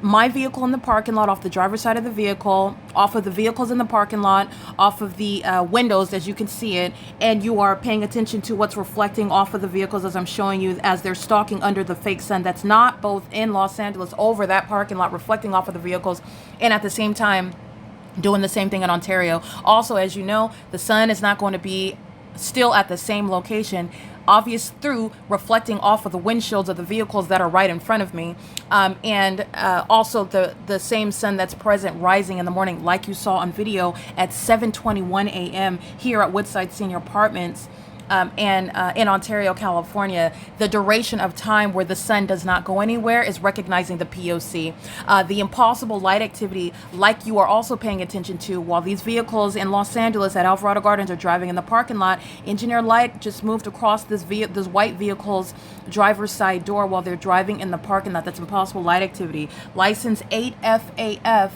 my vehicle in the parking lot, off the driver's side of the vehicle, off of the vehicles in the parking lot, off of the windows as you can see it, and you are paying attention to what's reflecting off of the vehicles as I'm showing you as they're stalking under the fake sun that's not both in Los Angeles over that parking lot reflecting off of the vehicles, and at the same time doing the same thing in Ontario. Also, as you know, the sun is not going to be still at the same location, obvious through reflecting off of the windshields of the vehicles that are right in front of me, and also the same sun that's present rising in the morning like you saw on video at 7:21 a.m. here at Woodside Senior Apartments and in Ontario, California. The duration of time where the sun does not go anywhere is recognizing the P.O.C. The impossible light activity, like you are also paying attention to while these vehicles in Los Angeles at Alvarado Gardens are driving in the parking lot. Engineer light just moved across this white vehicle's driver's side door while they're driving in the parking lot. That's impossible light activity. License 8FAF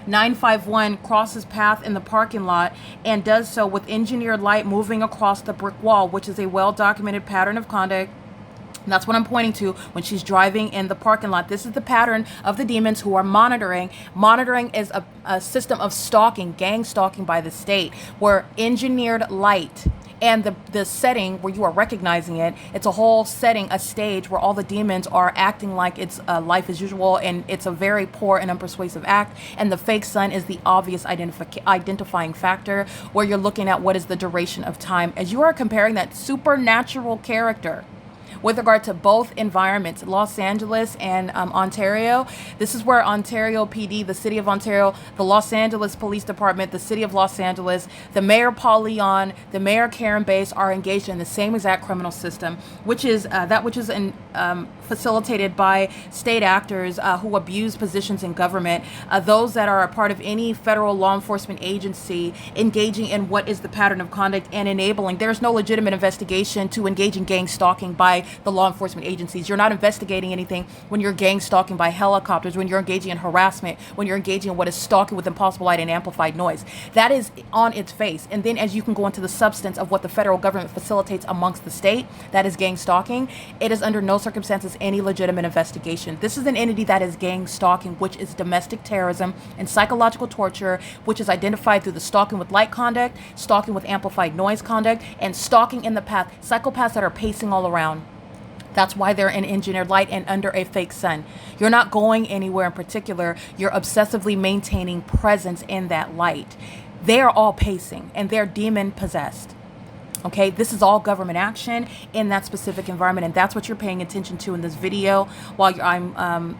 951 crosses path in the parking lot and does so with engineered light moving across the brick wall, which is a well-documented pattern of conduct. And that's what I'm pointing to when she's driving in the parking lot. This is the pattern of the demons who are monitoring. Monitoring is a system of stalking, gang stalking by the state, where engineered light and the setting where you are recognizing it, it's a whole setting, a stage where all the demons are acting like it's life as usual, and it's a very poor and unpersuasive act. And the fake sun is the obvious identifying factor, where you're looking at what is the duration of time as you are comparing that supernatural character with regard to both environments, Los Angeles and Ontario. This is where Ontario PD, the City of Ontario, the Los Angeles Police Department, the City of Los Angeles, the Mayor Paul Leon, the Mayor Karen Bass are engaged in the same exact criminal system, which is facilitated by state actors who abuse positions in government, those that are a part of any federal law enforcement agency engaging in what is the pattern of conduct and enabling. There's no legitimate investigation to engage in gang stalking by the law enforcement agencies. You're not investigating anything when you're gang stalking by helicopters, when you're engaging in harassment, when you're engaging in what is stalking with impossible light and amplified noise. That is on its face. And then as you can go into the substance of what the federal government facilitates amongst the state, that is gang stalking, it is under no circumstances any legitimate investigation. This is an entity that is gang stalking, which is domestic terrorism and psychological torture, which is identified through the stalking with light conduct, stalking with amplified noise conduct, and stalking in the path, psychopaths that are pacing all around. That's why they're in engineered light and under a fake sun. You're not going anywhere in particular. You're obsessively maintaining presence in that light. They are all pacing and they're demon possessed. Okay, this is all government action in that specific environment, and that's what you're paying attention to in this video while I'm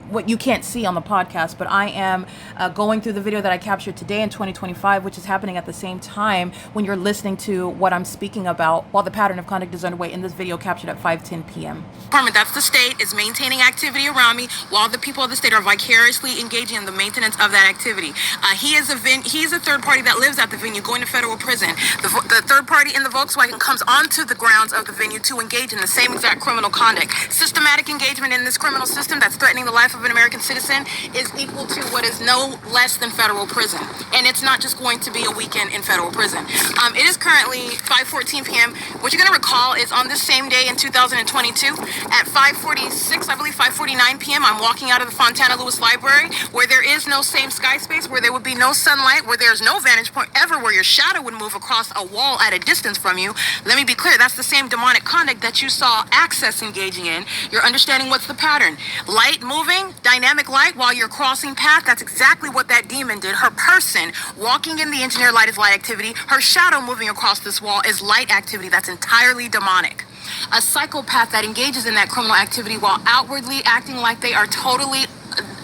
what you can't see on the podcast, but I am going through the video that I captured today in 2025, which is happening at the same time when you're listening to what I'm speaking about while the pattern of conduct is underway in this video captured at 5:10 p.m. That's the state is maintaining activity around me while the people of the state are vicariously engaging in the maintenance of that activity. He is a third party that lives at the venue going to federal prison. The third party in the Volkswagen comes onto the grounds of the venue to engage in the same exact criminal conduct. Systematic engagement in this criminal system that's threatening the life of an American citizen is equal to what is no less than federal prison. And it's not just going to be a weekend in federal prison. It is currently 5:14 p.m. What you're going to recall is on this same day in 2022 at 5:46, I believe 5:49 p.m., I'm walking out of the Fontana Lewis Library where there is no same sky space, where there would be no sunlight, where there's no vantage point ever, where your shadow would move across a wall at a distance from you. Let me be clear, that's the same demonic conduct that you saw Access engaging in. You're understanding what's the pattern. Light moving, dynamic light while you're crossing path. That's exactly what that demon did. Her person walking in the engineered light is light activity. Her shadow moving across this wall is light activity. That's entirely demonic. A psychopath that engages in that criminal activity while outwardly acting like they are totally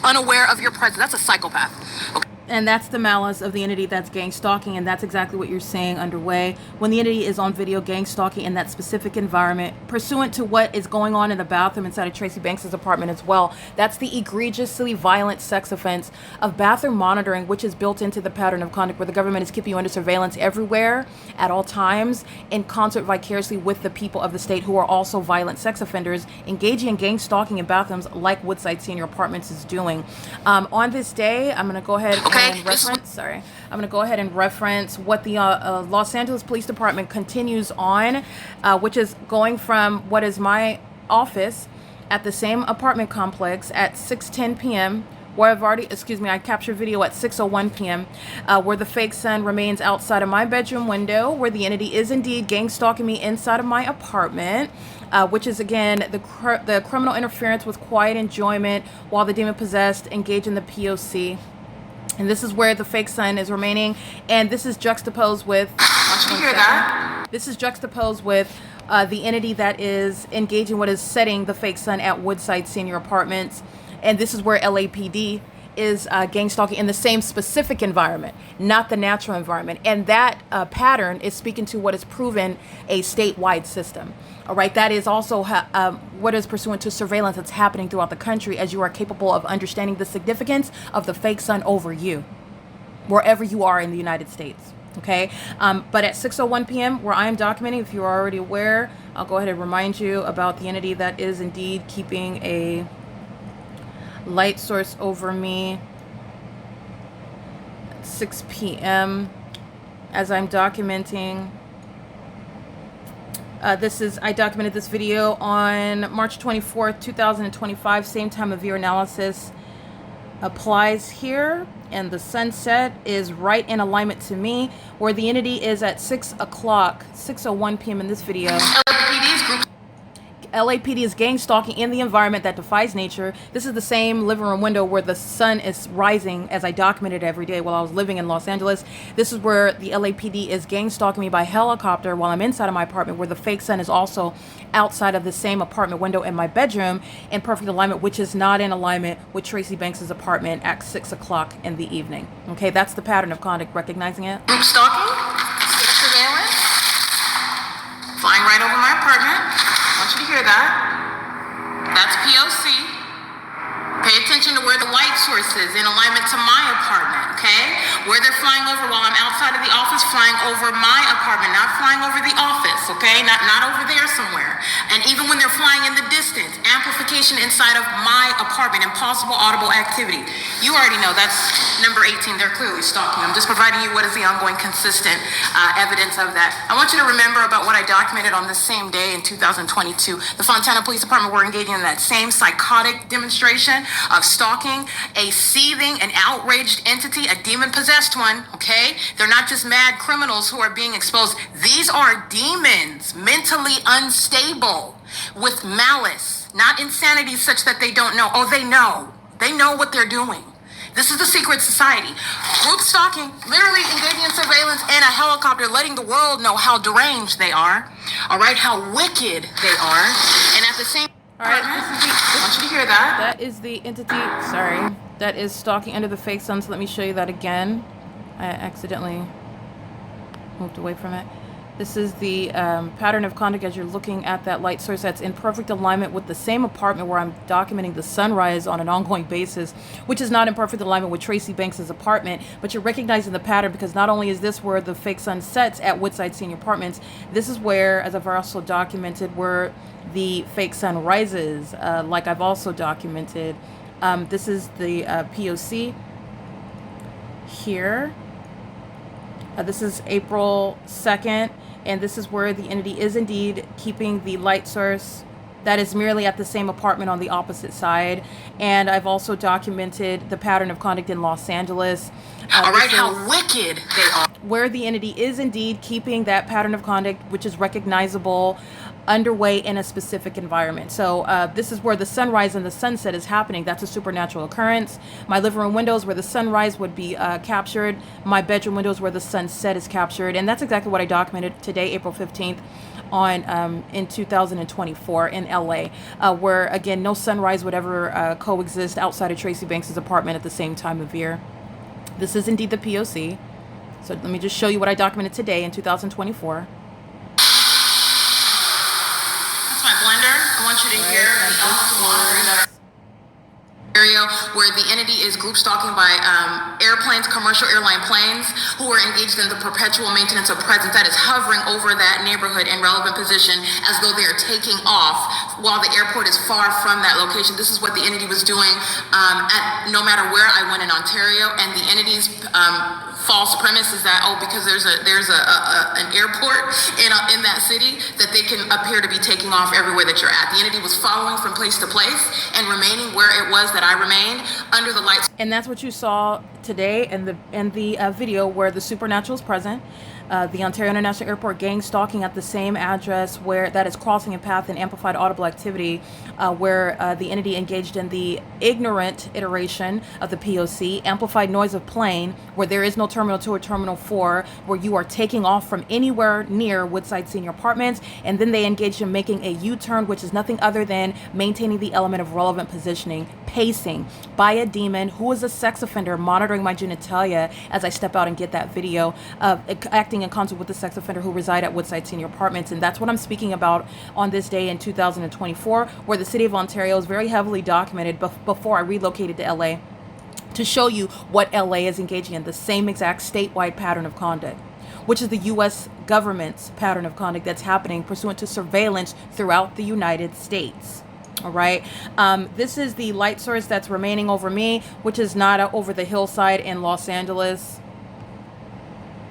unaware of your presence. That's a psychopath. Okay. And that's the malice of the entity that's gang stalking, and that's exactly what you're saying underway. When the entity is on video gang stalking in that specific environment, pursuant to what is going on in the bathroom inside of Tracy Banks's apartment as well, that's the egregiously violent sex offense of bathroom monitoring, which is built into the pattern of conduct where the government is keeping you under surveillance everywhere at all times in concert vicariously with the people of the state who are also violent sex offenders engaging in gang stalking in bathrooms like Woodside Senior Apartments is doing. On this day, I'm going to go ahead and reference what the Los Angeles Police Department continues on, which is going from what is my office at the same apartment complex at 6:10 p.m. where I captured video at 6:01 p.m. Where the fake son remains outside of my bedroom window, where the entity is indeed gang stalking me inside of my apartment, which is again the criminal interference with quiet enjoyment while the demon possessed engage in the P.O.C. And this is where the fake son is remaining, and this is juxtaposed with. This is juxtaposed with the entity that is engaging what is setting the fake son at Woodside Senior Apartments. And this is where LAPD is gang stalking in the same specific environment, not the natural environment. And that pattern is speaking to what is proven a statewide system. All right, that is also what is pursuant to surveillance that's happening throughout the country as you are capable of understanding the significance of the fake son over you, wherever you are in the United States. Okay, but at 6:01 p.m., where I am documenting, if you're already aware, I'll go ahead and remind you about the entity that is indeed keeping a light source over me at 6 p.m. as I'm documenting. I documented this video on March 24th, 2025. Same time of year analysis applies here. And the sunset is right in alignment to me, where the entity is at 6 o'clock, 6:01 p.m. in this video. LAPD is gang stalking in the environment that defies nature. This is the same living room window where the sun is rising, as I documented every day while I was living in Los Angeles. This is where the LAPD is gang stalking me by helicopter while I'm inside of my apartment, where the fake sun is also outside of the same apartment window in my bedroom in perfect alignment, which is not in alignment with Tracy Banks's apartment at 6 o'clock in the evening. Okay, that's the pattern of conduct, recognizing it. Group stalking, state surveillance, flying right over my apartment. I want you to hear that. That's P.O.C. Pay attention to where the light source is in alignment to my apartment, okay? Where they're flying over while I'm outside of the office, flying over my apartment, not flying over the office, okay? Not over there somewhere. And even when they're flying in the distance, amplification inside of my apartment, impossible audible activity. You already know that's number 18. They're clearly stalking. I'm just providing you what is the ongoing consistent evidence of that. I want you to remember about what I documented on the same day in 2022. The Fontana Police Department were engaging in that same psychotic demonstration of stalking a seething and outraged entity, a demon-possessed one, okay? They're not just mad criminals who are being exposed. These are demons, mentally unstable, with malice, not insanity such that they don't know. Oh, they know. They know what they're doing. This is the secret society. Group stalking, literally engaging in surveillance and a helicopter, letting the world know how deranged they are, all right, how wicked they are, and at the same time, all right, I want you to hear that. That is the entity, that is stalking under the fake sun. So let me show you that again. I accidentally moved away from it. This is the pattern of conduct as you're looking at that light source that's in perfect alignment with the same apartment where I'm documenting the sunrise on an ongoing basis, which is not in perfect alignment with Tracy Banks's apartment, but you're recognizing the pattern because not only is this where the fake sun sets at Woodside Senior Apartments, this is where, as I've also documented, where the fake sun rises, like I've also documented. This is the P.O.C. here. This is April 2nd, and this is where the entity is indeed keeping the light source that is merely at the same apartment on the opposite side. And I've also documented the pattern of conduct in Los Angeles. All right, how wicked they are. Where the entity is indeed keeping that pattern of conduct, which is recognizable, underway in a specific environment. So this is where the sunrise and the sunset is happening. That's a supernatural occurrence. My living room windows where the sunrise would be captured. My bedroom windows where the sunset is captured. And that's exactly what I documented today, April 15th. on in 2024 in LA, where again no sunrise would ever coexist outside of Tracy Banks's apartment at the same time of year. This is indeed the P.O.C. So let me just show you what I documented today in 2024. That's my blender. I want you to hear the elements of monitoring that are area where the entity is group stalking by airplanes, commercial airline planes, who are engaged in the perpetual maintenance of presence that is hovering over that neighborhood in relevant position as though they are taking off while the airport is far from that location. This is what the entity was doing no matter where I went in Ontario, and the entity's false premise is that, oh, because there's an airport in that city, that they can appear to be taking off everywhere that you're at. The entity was following from place to place and remaining where it was that I remained under the lights. And that's what you saw today in the video where the supernatural is present. The Ontario International Airport gang stalking at the same address where that is crossing a path and amplified audible activity, where the entity engaged in the ignorant iteration of the P.O.C, amplified noise of plane, where there is no Terminal 2 or Terminal 4, where you are taking off from anywhere near Woodside Senior Apartments, and then they engaged in making a U-turn, which is nothing other than maintaining the element of relevant positioning, pacing by a demon who is a sex offender monitoring my genitalia as I step out and get that video of acting in concert with the sex offender who reside at Woodside Senior Apartments. And that's what I'm speaking about on this day in 2024, where the city of Ontario is very heavily documented before I relocated to LA, to show you what LA is engaging in, the same exact statewide pattern of conduct, which is the U.S. government's pattern of conduct that's happening pursuant to surveillance throughout the United States. All right. This is the light source that's remaining over me, which is not over the hillside in Los Angeles.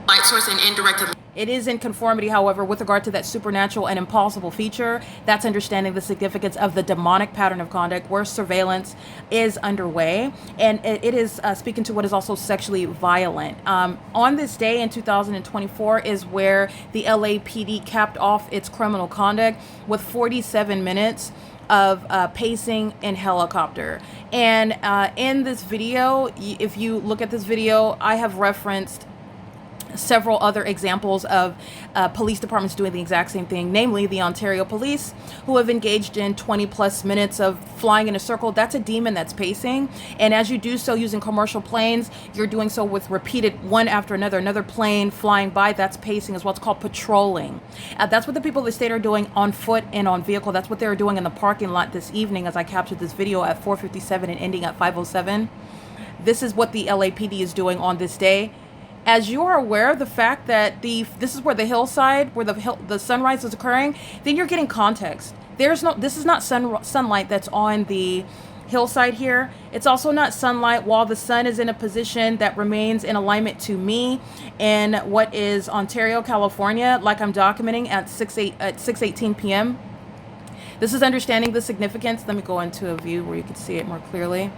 Light source and indirect. It is in conformity, however, with regard to that supernatural and impossible feature. That's understanding the significance of the demonic pattern of conduct where surveillance is underway. And it is speaking to what is also sexually violent. On this day in 2024 is where the LAPD capped off its criminal conduct with 47 minutes of pacing in helicopter. And in this video, if you look at this video, I have referenced several other examples of police departments doing the exact same thing, namely the Ontario Police, who have engaged in 20 plus minutes of flying in a circle. That's a demon that's pacing. And as you do so using commercial planes, you're doing so with repeated one after another plane flying by. That's pacing, is what's called patrolling. That's what the people of the state are doing on foot and on vehicle. That's what they were doing in the parking lot this evening as I captured this video at 4:57 and ending at 5:07. This is what the LAPD is doing on this day. As you are aware of the fact that this is where the hillside, where the sunrise is occurring, then you're getting context. This is not sunlight that's on the hillside here. It's also not sunlight while the sun is in a position that remains in alignment to me in what is Ontario, California, like I'm documenting at 6:18 p.m. This is understanding the significance. Let me go into a view where you can see it more clearly.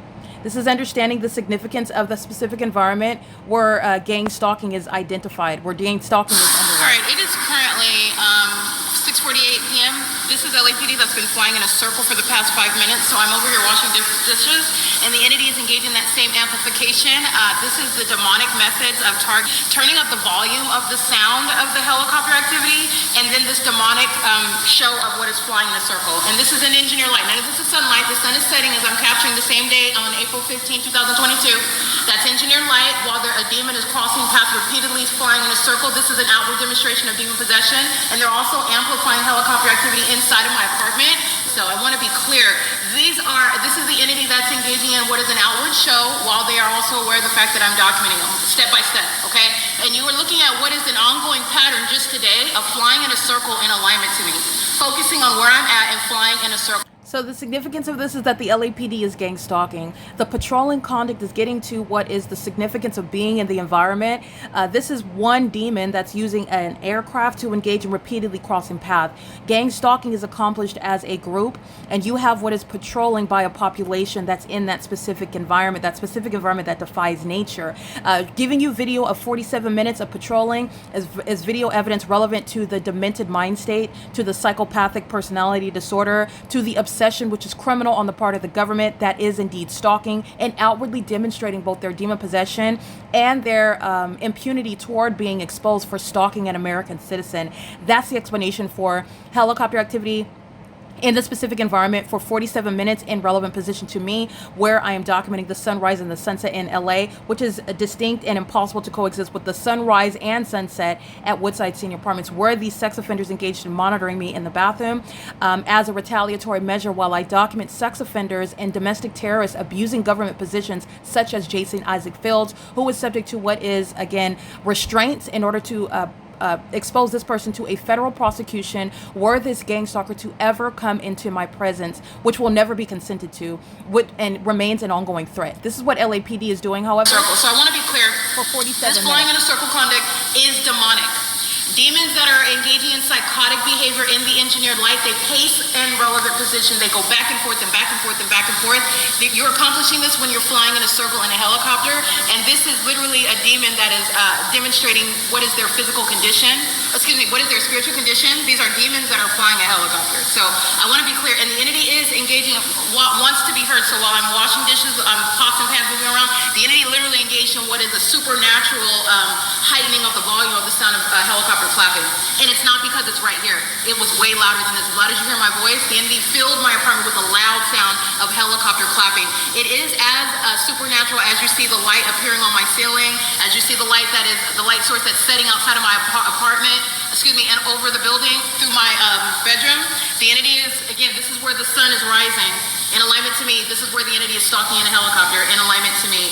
This is understanding the significance of the specific environment where gang stalking is identified, where gang stalking is underway. All right, it is currently 6:48 p.m. This is LAPD that's been flying in a circle for the past 5 minutes. So I'm over here washing dishes, and the entity is engaged in that same amplification. This is the demonic methods of turning up the volume of the sound of the helicopter activity, and then this demonic show of what is flying in a circle. And this is an engineer light. None of this is sunlight. The sun is setting as I'm capturing the same day on April 15, 2022. That's engineered light while a demon is crossing paths repeatedly flying in a circle. This is an outward demonstration of demon possession, and they're also amplifying helicopter activity inside of my apartment. So I want to be clear. This is the entity that's engaging in what is an outward show while they are also aware of the fact that I'm documenting them step by step, okay? And you are looking at what is an ongoing pattern just today of flying in a circle in alignment to me, focusing on where I'm at and flying in a circle. So the significance of this is that the LAPD is gang stalking. The patrolling conduct is getting to what is the significance of being in the environment. This is one demon that's using an aircraft to engage in repeatedly crossing paths. Gang stalking is accomplished as a group, and you have what is patrolling by a population that's in that specific environment that defies nature. Giving you video of 47 minutes of patrolling is video evidence relevant to the demented mind state, to the psychopathic personality disorder, to the obsessive possession, which is criminal on the part of the government, that is indeed stalking, and outwardly demonstrating both their demon possession and their impunity toward being exposed for stalking an American citizen. That's the explanation for helicopter activity in the specific environment for 47 minutes in relevant position to me, where I am documenting the sunrise and the sunset in LA, which is distinct and impossible to coexist with the sunrise and sunset at Woodside Senior Apartments, where these sex offenders engaged in monitoring me in the bathroom as a retaliatory measure while I document sex offenders and domestic terrorists abusing government positions, such as Jason Isaac Fields, who is subject to what is, again, restraints in order to expose this person to a federal prosecution were this gang stalker to ever come into my presence, which will never be consented to, and remains an ongoing threat. This is what LAPD is doing, however. So I want to be clear, for 47 this flying in a circle conduct is demonic. Demons that are engaging in psychotic behavior in the engineered light, they pace in relevant position. They go back and forth and back and forth and back and forth. You're accomplishing this when you're flying in a circle in a helicopter, and this is literally a demon that is demonstrating what is their physical condition. Excuse me, what is their spiritual condition? These are demons that are flying a helicopter. So I want to be clear, and the entity is engaging, wants to be heard. So while I'm washing dishes, pots and pans moving around, the entity literally engaged in what is a supernatural heightening of the volume of the sound of helicopter clapping. And it's not because it's right here. It was way louder than this. As loud as you hear my voice, the entity filled my apartment with a loud sound of helicopter clapping. It is as supernatural as you see the light appearing on my ceiling, as you see the light that is the light source that's setting outside of my apartment, and over the building through my bedroom. The entity is, again, this is where the sun is rising. In alignment to me, this is where the entity is stalking in a helicopter, in alignment to me.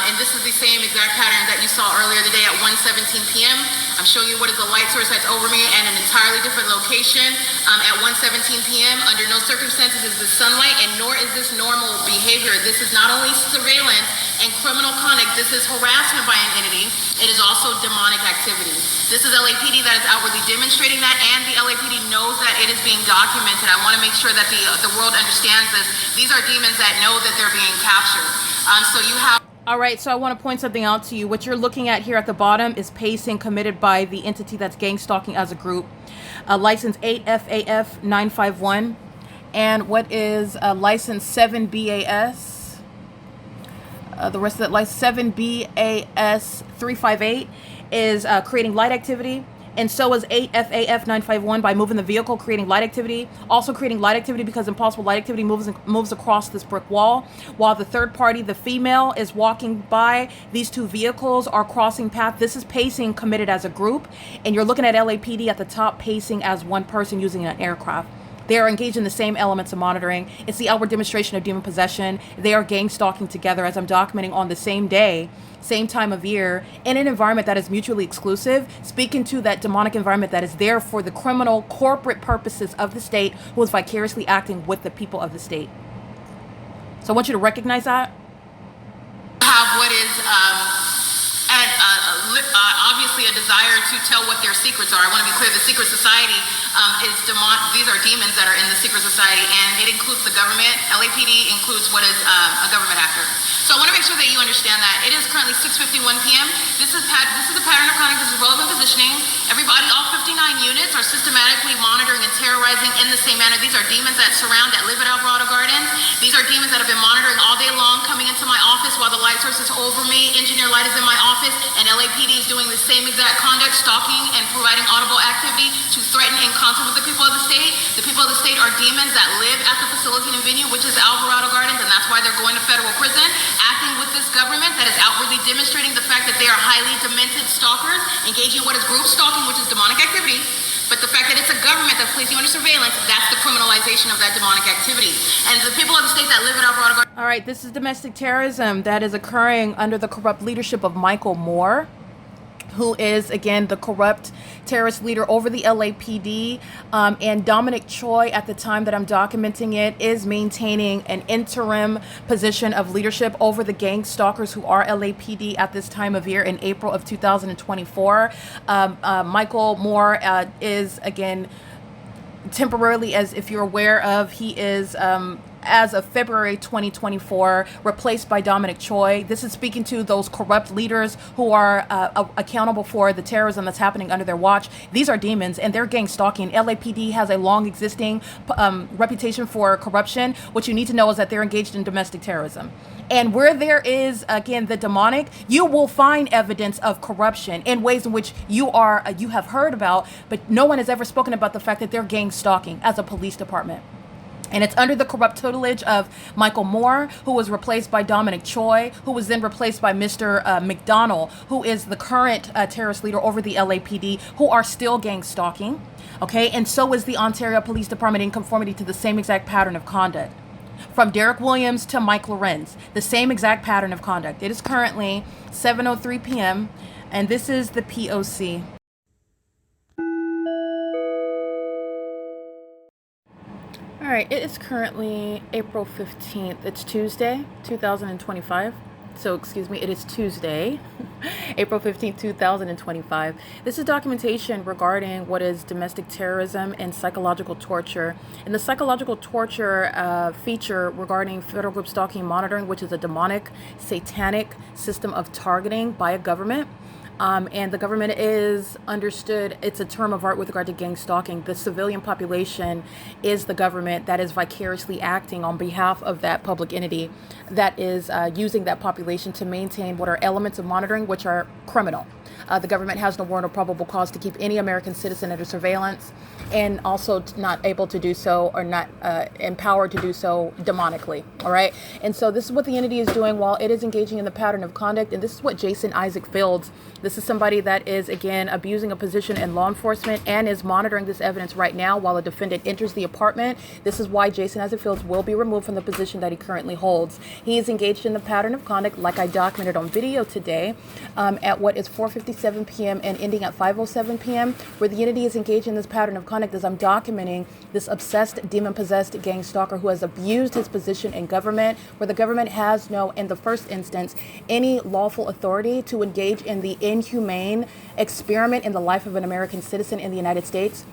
And this is the same exact pattern that you saw earlier today at 1:17 p.m. I'm showing you what is the light source that's over me and an entirely different location at 1:17 p.m. Under no circumstances is this sunlight, and nor is this normal behavior. This is not only surveillance and criminal conduct, this is harassment by an entity. It is also demonic activity. This is LAPD that is outwardly demonstrating that, and the LAPD knows that it is being documented. I want to make sure that the world understands this. These are demons that know that they're being captured. So you have... All right, so I want to point something out to you. What you're looking at here at the bottom is pacing committed by the entity that's gang stalking as a group. License 8FAF 951, and what is license 7BAS. The rest of that license 7BAS 358 is creating light activity. And so is 8FAF 951 by moving the vehicle, creating light activity. Also creating light activity because impossible light activity moves across this brick wall. While the third party, the female, is walking by, these two vehicles are crossing path. This is pacing committed as a group. And you're looking at LAPD at the top pacing as one person using an aircraft. They are engaged in the same elements of monitoring. It's the outward demonstration of demon possession. They are gang stalking together, as I'm documenting, on the same day, same time of year, in an environment that is mutually exclusive, speaking to that demonic environment that is there for the criminal corporate purposes of the state, who is vicariously acting with the people of the state. So I want you to recognize that. Have what is obviously a desire to tell what their secrets are. I want to be clear, the secret society these are demons that are in the secret society, and it includes the government. LAPD includes what is a government actor. So I want to make sure that you understand that. It is currently 6:51 p.m. This is a pattern of conduct. This is relevant positioning. Everybody, all 59 units are systematically monitoring and terrorizing in the same manner. These are demons that live at Alvarado Gardens. These are demons that have been monitoring all day long, coming into my office while the light source is over me. Engineer light is in my office, and LAPD is doing the same exact conduct, stalking and providing audible activity to threaten and contact with the people of the state. The people of the state are demons that live at the facilitating venue, which is Alvarado Gardens, and that's why they're going to federal prison, acting with this government that is outwardly demonstrating the fact that they are highly demented stalkers, engaging in what is group stalking, which is demonic activity. But the fact that it's a government that's placing you under surveillance, that's the criminalization of that demonic activity. And the people of the state that live in Alvarado Gardens... All right, this is domestic terrorism that is occurring under the corrupt leadership of Michael Moore, who is, again, the corrupt terrorist leader over the LAPD. And Dominic Choi, at the time that I'm documenting it, is maintaining an interim position of leadership over the gang stalkers who are LAPD at this time of year in April of 2024. Michael Moore is, again, temporarily, as if you're aware of, he is as of February 2024, replaced by Dominic Choi. This is speaking to those corrupt leaders who are accountable for the terrorism that's happening under their watch. These are demons, and they're gang stalking. LAPD has a long existing reputation for corruption. What you need to know is that they're engaged in domestic terrorism. And where there is, again, the demonic, you will find evidence of corruption in ways in which you have heard about, but no one has ever spoken about the fact that they're gang stalking as a police department. And it's under the corrupt tutelage of Michael Moore, who was replaced by Dominic Choi, who was then replaced by Mr. McDonnell, who is the current terrorist leader over the LAPD, who are still gang stalking. Okay, and so is the Ontario Police Department in conformity to the same exact pattern of conduct. From Derek Williams to Mike Lorenz, the same exact pattern of conduct. It is currently 7:03 p.m. and this is the P.O.C. All right, it is currently April 15th. It's Tuesday, 2025. So, excuse me, it is Tuesday, April 15th, 2025. This is documentation regarding what is domestic terrorism and psychological torture. And the psychological torture feature regarding federal group stalking and monitoring, which is a demonic, satanic system of targeting by a government. And the government is understood, it's a term of art with regard to gang stalking. The civilian population is the government that is vicariously acting on behalf of that public entity that is using that population to maintain what are elements of monitoring, which are criminal. The government has no warrant or probable cause to keep any American citizen under surveillance, and also not able to do so, or not empowered to do so demonically. All right. And so this is what the entity is doing while it is engaging in the pattern of conduct. And this is what Jason Isaac Fields, this is somebody that is, again, abusing a position in law enforcement and is monitoring this evidence right now while a defendant enters the apartment. This is why Jason Isaac Fields will be removed from the position that he currently holds. He is engaged in the pattern of conduct, like I documented on video today, at what is 4:57 p.m. and ending at 5:07 p.m., where the entity is engaged in this pattern of conduct as I'm documenting this obsessed, demon-possessed gang stalker who has abused his position in government, where the government has no, in the first instance, any lawful authority to engage in the inhumane experiment in the life of an American citizen in the United States,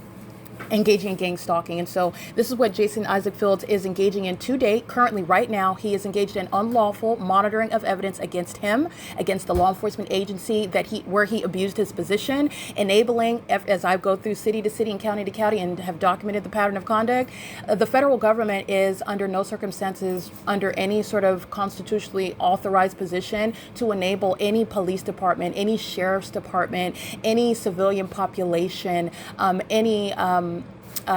engaging in gang stalking. And so this is what Jason Isaac Fields is engaging in to date. Currently, right now, he is engaged in unlawful monitoring of evidence against him, against the law enforcement agency where he abused his position, enabling, as I go through city to city and county to county and have documented the pattern of conduct. The federal government is under no circumstances under any sort of constitutionally authorized position to enable any police department, any sheriff's department, any civilian population, any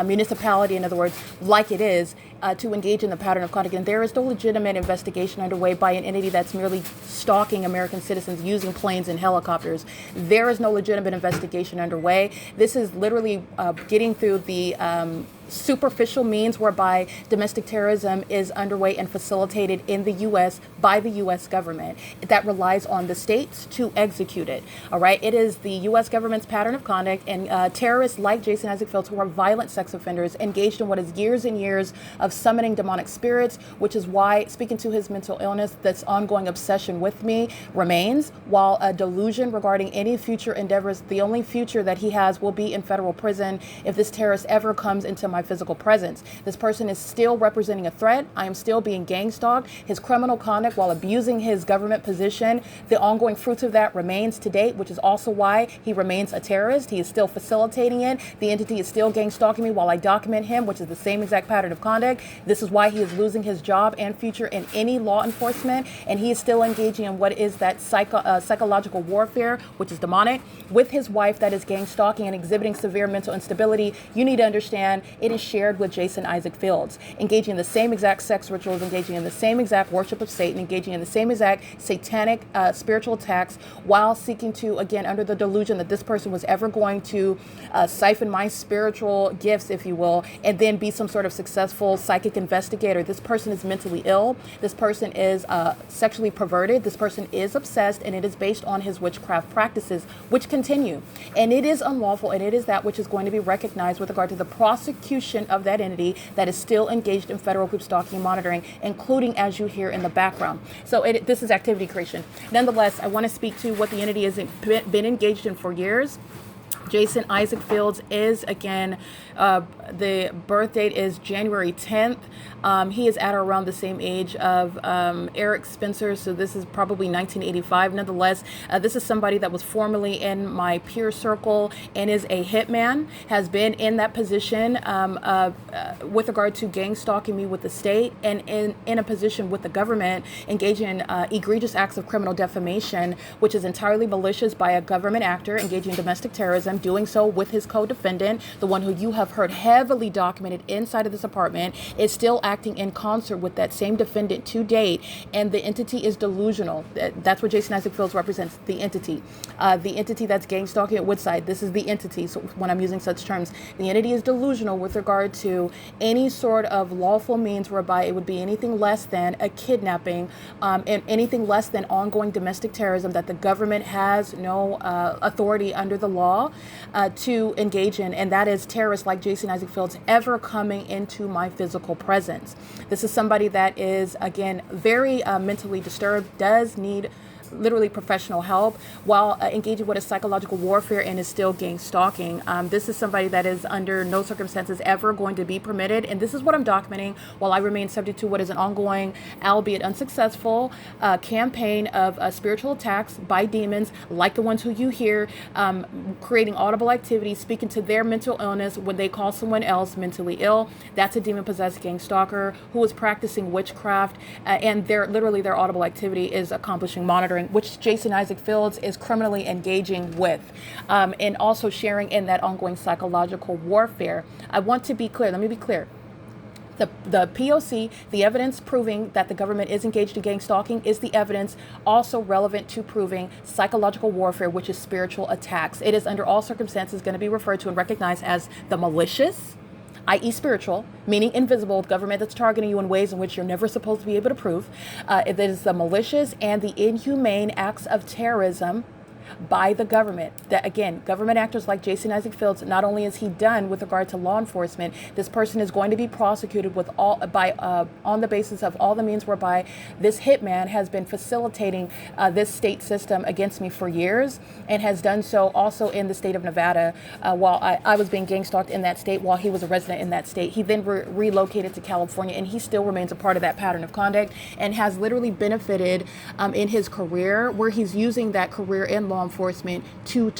municipality, in other words, like it is, to engage in the pattern of conduct. And there is no legitimate investigation underway by an entity that's merely stalking American citizens using planes and helicopters. There is no legitimate investigation underway. This is literally getting through the superficial means whereby domestic terrorism is underway and facilitated in the U.S. by the U.S. government that relies on the states to execute it. All right. It is the U.S. government's pattern of conduct, and terrorists like Jason Isaac Fields, who are violent sex offenders, engaged in what is years and years of summoning demonic spirits, which is why, speaking to his mental illness, this ongoing obsession with me remains, while a delusion regarding any future endeavors, the only future that he has will be in federal prison if this terrorist ever comes into my physical presence. This person is still representing a threat. I am still being gang stalked. His criminal conduct while abusing his government position, the ongoing fruits of that remains to date, which is also why he remains a terrorist. He is still facilitating it. The entity is still gang stalking me while I document him, which is the same exact pattern of conduct. This is why he is losing his job and future in any law enforcement, and he is still engaging in what is that psychological warfare, which is demonic, with his wife that is gang stalking and exhibiting severe mental instability. You need to understand it is shared with Jason Isaac Fields, engaging in the same exact sex rituals, engaging in the same exact worship of Satan, engaging in the same exact satanic spiritual attacks, while seeking to, again, under the delusion that this person was ever going to siphon my spiritual gifts, if you will, and then be some sort of successful psychic investigator. This person is mentally ill. This person is sexually perverted. This person is obsessed, and it is based on his witchcraft practices, which continue. And it is unlawful, and it is that which is going to be recognized with regard to the prosecution of that entity that is still engaged in federal group stalking and monitoring, including, as you hear in the background. So this is activity creation. Nonetheless, I want to speak to what the entity has been engaged in for years, Jason Isaac Fields is, again, the birth date is January 10th. He is at or around the same age of Eric Spencer, so this is probably 1985. Nonetheless, this is somebody that was formerly in my peer circle and is a hitman, has been in that position with regard to gang stalking me with the state, and in a position with the government, engaging in egregious acts of criminal defamation, which is entirely malicious by a government actor engaging in domestic terrorism, doing so with his co-defendant, the one who you have heard heavily documented inside of this apartment, is still acting in concert with that same defendant to date, and the entity is delusional. That's what Jason Isaac Fields represents, the entity. The entity that's gang stalking at Woodside, this is the entity, so when I'm using such terms. The entity is delusional with regard to any sort of lawful means whereby it would be anything less than a kidnapping, and anything less than ongoing domestic terrorism that the government has no authority under the law to engage in, and that is terrorists like Jason Isaac Fields ever coming into my physical presence. This is somebody that is, again, very mentally disturbed, does need literally professional help while engaging with a psychological warfare and is still gang stalking. This is somebody that is under no circumstances ever going to be permitted, and this is what I'm documenting while I remain subject to what is an ongoing, albeit unsuccessful, campaign of spiritual attacks by demons like the ones who you hear, creating audible activity, speaking to their mental illness when they call someone else mentally ill. That's a demon-possessed gang stalker who is practicing witchcraft, and their audible activity is accomplishing monitoring, which Jason Isaac Fields is criminally engaging with, and also sharing in that ongoing psychological warfare. I want to be clear. Let me be clear. The P.O.C., the evidence proving that the government is engaged in gang stalking, is the evidence also relevant to proving psychological warfare, which is spiritual attacks. It is under all circumstances going to be referred to and recognized as the malicious, i.e. spiritual, meaning invisible, government that's targeting you in ways in which you're never supposed to be able to prove. It is the malicious and the inhumane acts of terrorism by the government. That, again, government actors like Jason Isaac Fields, not only is he done with regard to law enforcement, this person is going to be prosecuted with on the basis of all the means whereby this hitman has been facilitating this state system against me for years, and has done so also in the state of Nevada while I was being gang stalked in that state while he was a resident in that state. He then relocated to California, and he still remains a part of that pattern of conduct and has literally benefited in his career, where he's using that career in law enforcement to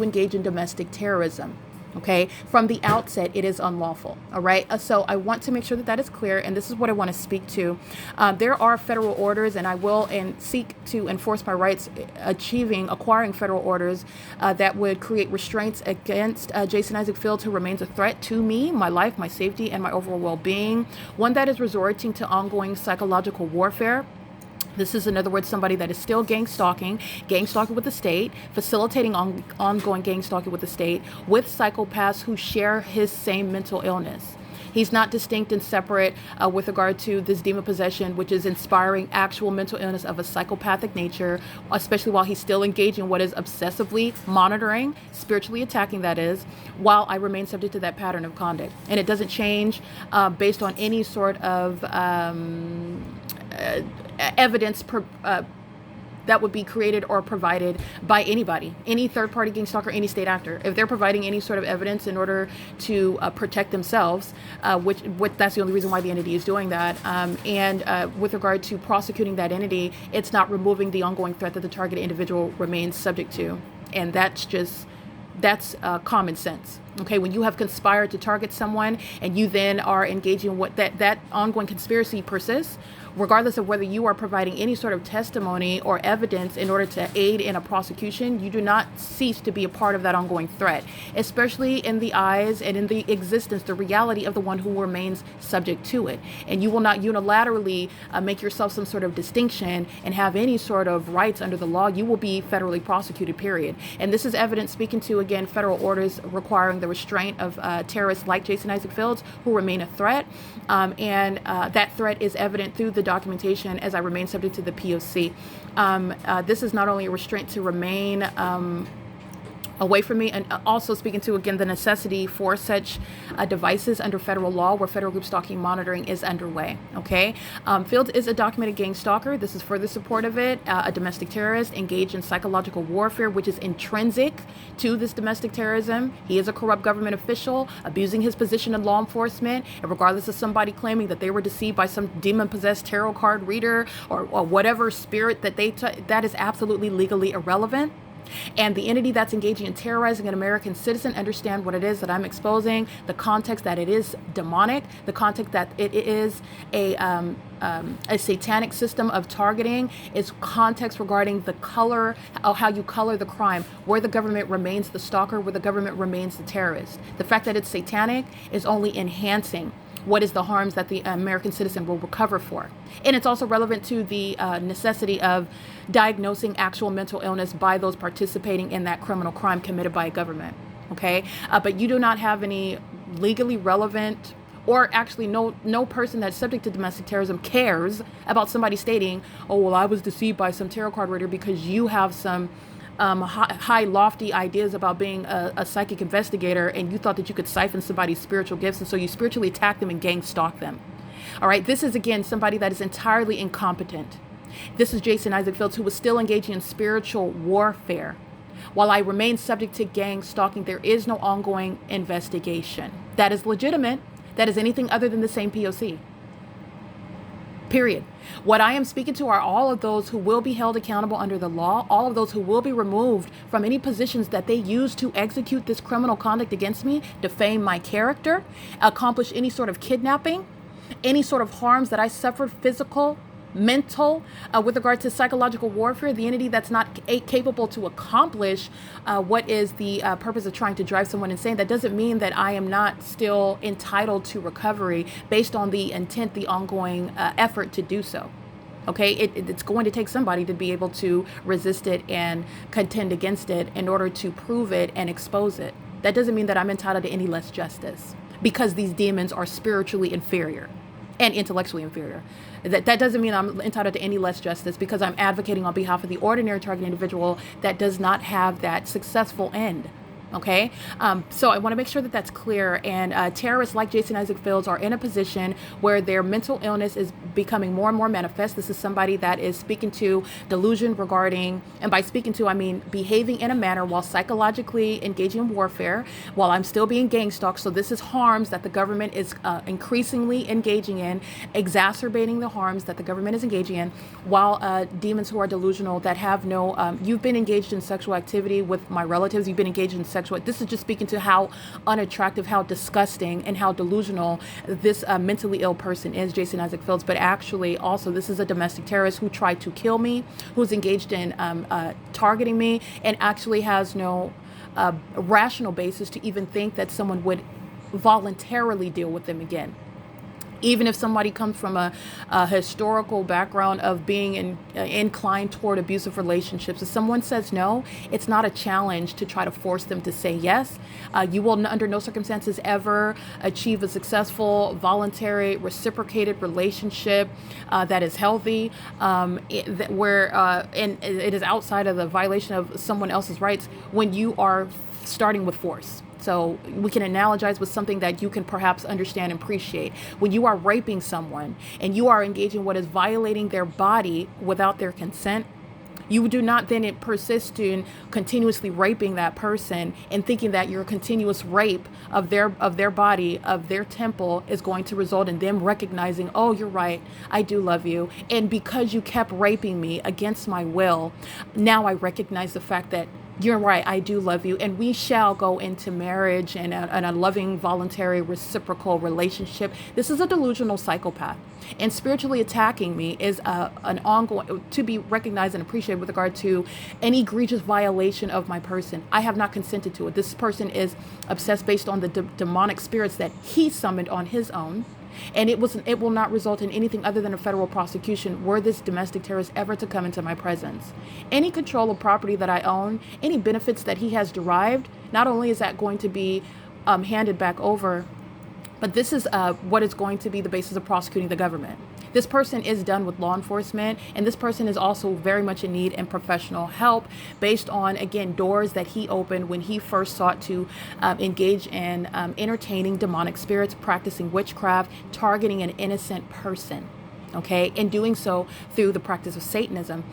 engage in domestic terrorism. Okay, from the outset, it is unlawful. All right, so I want to make sure that that is clear, and this is what I want to speak to. There are federal orders, and I will seek to enforce my rights, acquiring federal orders that would create restraints against Jason Isaac Fields, who remains a threat to me, my life, my safety, and my overall well-being. One that is resorting to ongoing psychological warfare. This is, in other words, somebody that is still gang stalking with the state, facilitating ongoing gang stalking with the state, with psychopaths who share his same mental illness. He's not distinct and separate with regard to this demon possession, which is inspiring actual mental illness of a psychopathic nature, especially while he's still engaging what is obsessively monitoring, spiritually attacking, that is, while I remain subject to that pattern of conduct. And it doesn't change based on any sort of evidence that would be created or provided by anybody, any third-party gang stalker, any state actor. If they're providing any sort of evidence in order to protect themselves, which that's the only reason why the entity is doing that, and with regard to prosecuting that entity, it's not removing the ongoing threat that the targeted individual remains subject to. And that's common sense. Okay, when you have conspired to target someone and you then are engaging what that ongoing conspiracy persists, regardless of whether you are providing any sort of testimony or evidence in order to aid in a prosecution, you do not cease to be a part of that ongoing threat, especially in the eyes and in the existence, the reality of the one who remains subject to it. And you will not unilaterally make yourself some sort of distinction and have any sort of rights under the law. You will be federally prosecuted, period. And this is evidence speaking to, again, federal orders requiring the restraint of terrorists like Jason Isaac Fields, who remain a threat. And that threat is evident through the documentation as I remain subject to the P.O.C. This is not only a restraint to remain away from me, and also speaking to, again, the necessity for such devices under federal law where federal group stalking monitoring is underway. Okay, Fields is a documented gang stalker. This is further support of it. A domestic terrorist engaged in psychological warfare, which is intrinsic to this domestic terrorism. He is a corrupt government official abusing his position in law enforcement, and regardless of somebody claiming that they were deceived by some demon-possessed tarot card reader or whatever spirit that that is absolutely legally irrelevant. And the entity that's engaging in terrorizing an American citizen, understand what it is that I'm exposing, the context that it is demonic, the context that it is a satanic system of targeting, is context regarding the color, how you color the crime, where the government remains the stalker, where the government remains the terrorist. The fact that it's satanic is only enhancing what is the harms that the American citizen will recover for. And it's also relevant to the necessity of diagnosing actual mental illness by those participating in that criminal crime committed by a government. Okay, but you do not have any legally relevant, or actually no person that's subject to domestic terrorism cares about somebody stating, oh, well, I was deceived by some tarot card reader, because you have some high lofty ideas about being a psychic investigator, and you thought that you could siphon somebody's spiritual gifts, and so you spiritually attack them and gang stalk them. All right, this is, again, somebody that is entirely incompetent. This is Jason Isaac Fields, who was still engaging in spiritual warfare. While I remain subject to gang stalking, there is no ongoing investigation that is legitimate, that is anything other than the same P.O.C. Period. What I am speaking to are all of those who will be held accountable under the law, all of those who will be removed from any positions that they use to execute this criminal conduct against me, defame my character, accomplish any sort of kidnapping, any sort of harms that I suffered, physical, mental, with regard to psychological warfare, the entity that's not capable to accomplish what is the purpose of trying to drive someone insane. That doesn't mean that I am not still entitled to recovery based on the intent, the ongoing effort to do so. Okay, it's going to take somebody to be able to resist it and contend against it in order to prove it and expose it. That doesn't mean that I'm entitled to any less justice because these demons are spiritually inferior and intellectually inferior. That doesn't mean I'm entitled to any less justice because I'm advocating on behalf of the ordinary target individual that does not have that successful end. Okay, so I want to make sure that that's clear. And terrorists like Jason Isaac Fields are in a position where their mental illness is becoming more and more manifest. This is somebody that is speaking to delusion regarding, and by speaking to, I mean behaving in a manner while psychologically engaging in warfare, while I'm still being gang stalked. So this is harms that the government is increasingly engaging in, exacerbating the harms that the government is engaging in, while demons who are delusional that have no, you've been engaged in sexual activity with my relatives, you've been engaged in sexual. This is just speaking to how unattractive, how disgusting, and how delusional this mentally ill person is, Jason Isaac Fields. But actually, also, this is a domestic terrorist who tried to kill me, who's engaged in targeting me, and actually has no rational basis to even think that someone would voluntarily deal with them again. Even if somebody comes from a historical background of being inclined toward abusive relationships, if someone says no, it's not a challenge to try to force them to say yes. You will under no circumstances ever achieve a successful, voluntary, reciprocated relationship that is healthy, where it is outside of the violation of someone else's rights when you are starting with force. So we can analogize with something that you can perhaps understand and appreciate. When you are raping someone and you are engaging in what is violating their body without their consent, you do not then persist in continuously raping that person and thinking that your continuous rape of their body, of their temple, is going to result in them recognizing, oh, you're right, I do love you. And because you kept raping me against my will, now I recognize the fact that you're right, I do love you, and we shall go into marriage and a loving, voluntary, reciprocal relationship. This is a delusional psychopath. And spiritually attacking me is an ongoing, to be recognized and appreciated with regard to any egregious violation of my person. I have not consented to it. This person is obsessed based on the demonic spirits that he summoned on his own. And it will not result in anything other than a federal prosecution were this domestic terrorist ever to come into my presence. Any control of property that I own, any benefits that he has derived, not only is that going to be handed back over, but this is what is going to be the basis of prosecuting the government. This person is done with law enforcement, and this person is also very much in need and professional help based on, again, doors that he opened when he first sought to engage in entertaining demonic spirits, practicing witchcraft, targeting an innocent person. Okay, in doing so through the practice of Satanism.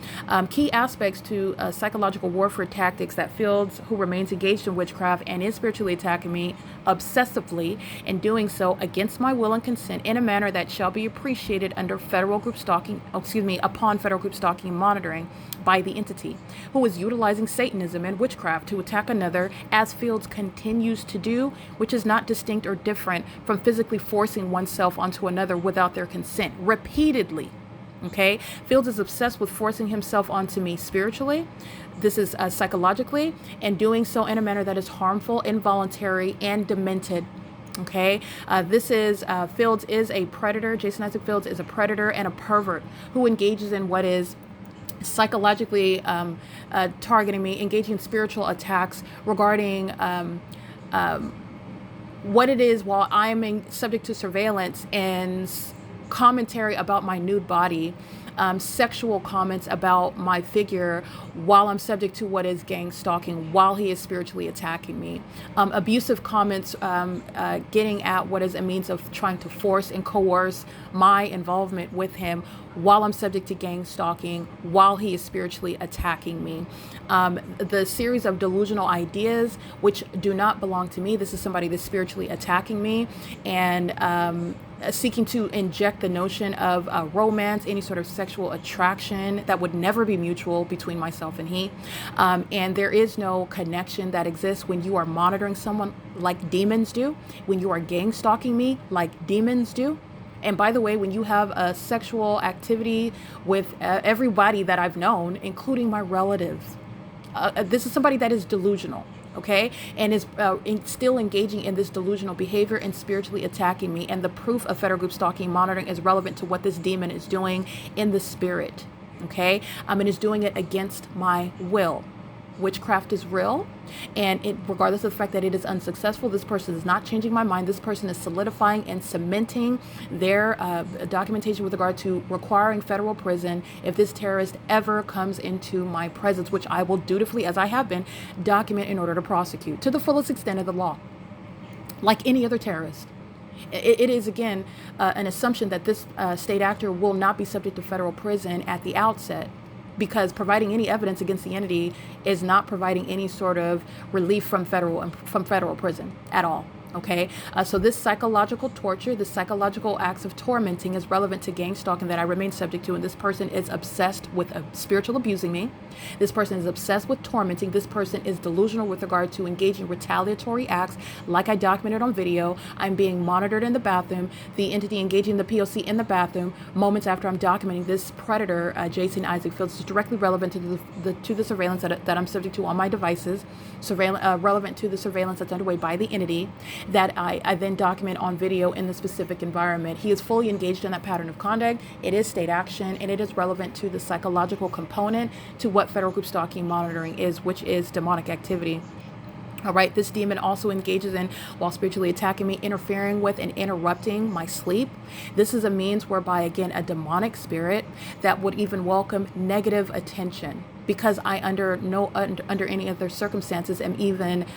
Key aspects to psychological warfare tactics that Fields, who remains engaged in witchcraft and is spiritually attacking me obsessively, and doing so against my will and consent in a manner that shall be appreciated under federal group stalking, upon federal group stalking and monitoring by the entity, who is utilizing Satanism and witchcraft to attack another, as Fields continues to do, which is not distinct or different from physically forcing oneself onto another without their consent, repeatedly. Okay, Fields is obsessed with forcing himself onto me spiritually. This is psychologically, and doing so in a manner that is harmful, involuntary, and demented. Okay, Fields is a predator. Jason Isaac Fields is a predator and a pervert who engages in what is psychologically targeting me, engaging in spiritual attacks regarding what it is while I'm subject to surveillance and commentary about my nude body, sexual comments about my figure while I'm subject to what is gang stalking, while he is spiritually attacking me, abusive comments getting at what is a means of trying to force and coerce my involvement with him while I'm subject to gang stalking, while he is spiritually attacking me. The series of delusional ideas which do not belong to me. This is somebody that's spiritually attacking me and seeking to inject the notion of romance, any sort of sexual attraction that would never be mutual between myself and he. And there is no connection that exists when you are monitoring someone like demons do, when you are gang stalking me like demons do. And by the way, when you have a sexual activity with everybody that I've known, including my relatives, this is somebody that is delusional. Okay, and is still engaging in this delusional behavior and spiritually attacking me. And the proof of federal group stalking and monitoring is relevant to what this demon is doing in the spirit. Okay, and is doing it against my will. Witchcraft is real, and regardless of the fact that it is unsuccessful, this person is not changing my mind. This person is solidifying and cementing their documentation with regard to requiring federal prison if this terrorist ever comes into my presence, which I will dutifully, as I have been, document in order to prosecute to the fullest extent of the law, like any other terrorist. It is, again, an assumption that this state actor will not be subject to federal prison at the outset, because providing any evidence against the entity is not providing any sort of relief from federal prison at all. Okay, so this psychological torture, this psychological acts of tormenting is relevant to gang stalking that I remain subject to, and this person is obsessed with spiritual abusing me. This person is obsessed with tormenting. This person is delusional with regard to engaging retaliatory acts, like I documented on video. I'm being monitored in the bathroom, the entity engaging the P.O.C. in the bathroom moments after I'm documenting this predator, Jason Isaac Fields, is directly relevant to the surveillance that I'm subject to on my devices, relevant to the surveillance that's underway by the entity that I then document on video in the specific environment. He is fully engaged in that pattern of conduct. It is state action, and it is relevant to the psychological component to what federal group stalking monitoring is, which is demonic activity. All right, this demon also engages in, while spiritually attacking me, interfering with and interrupting my sleep. This is a means whereby, again, a demonic spirit that would even welcome negative attention, because I under any other circumstances am even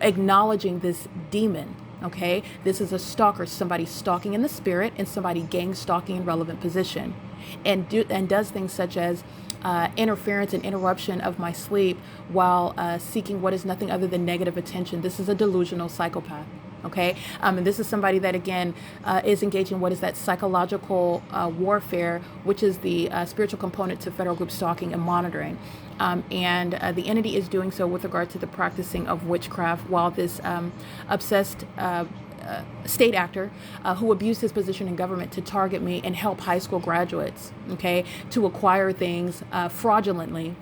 acknowledging this demon. Okay, this is a stalker, somebody stalking in the spirit, and somebody gang stalking in relevant position, and does things such as interference and interruption of my sleep while seeking what is nothing other than negative attention. This is a delusional psychopath. Okay, and this is somebody that, again, is engaging what is that psychological warfare, which is the spiritual component to federal group stalking and monitoring. And the entity is doing so with regard to the practicing of witchcraft, while this obsessed state actor who abused his position in government to target me and help high school graduates, okay, to acquire things fraudulently,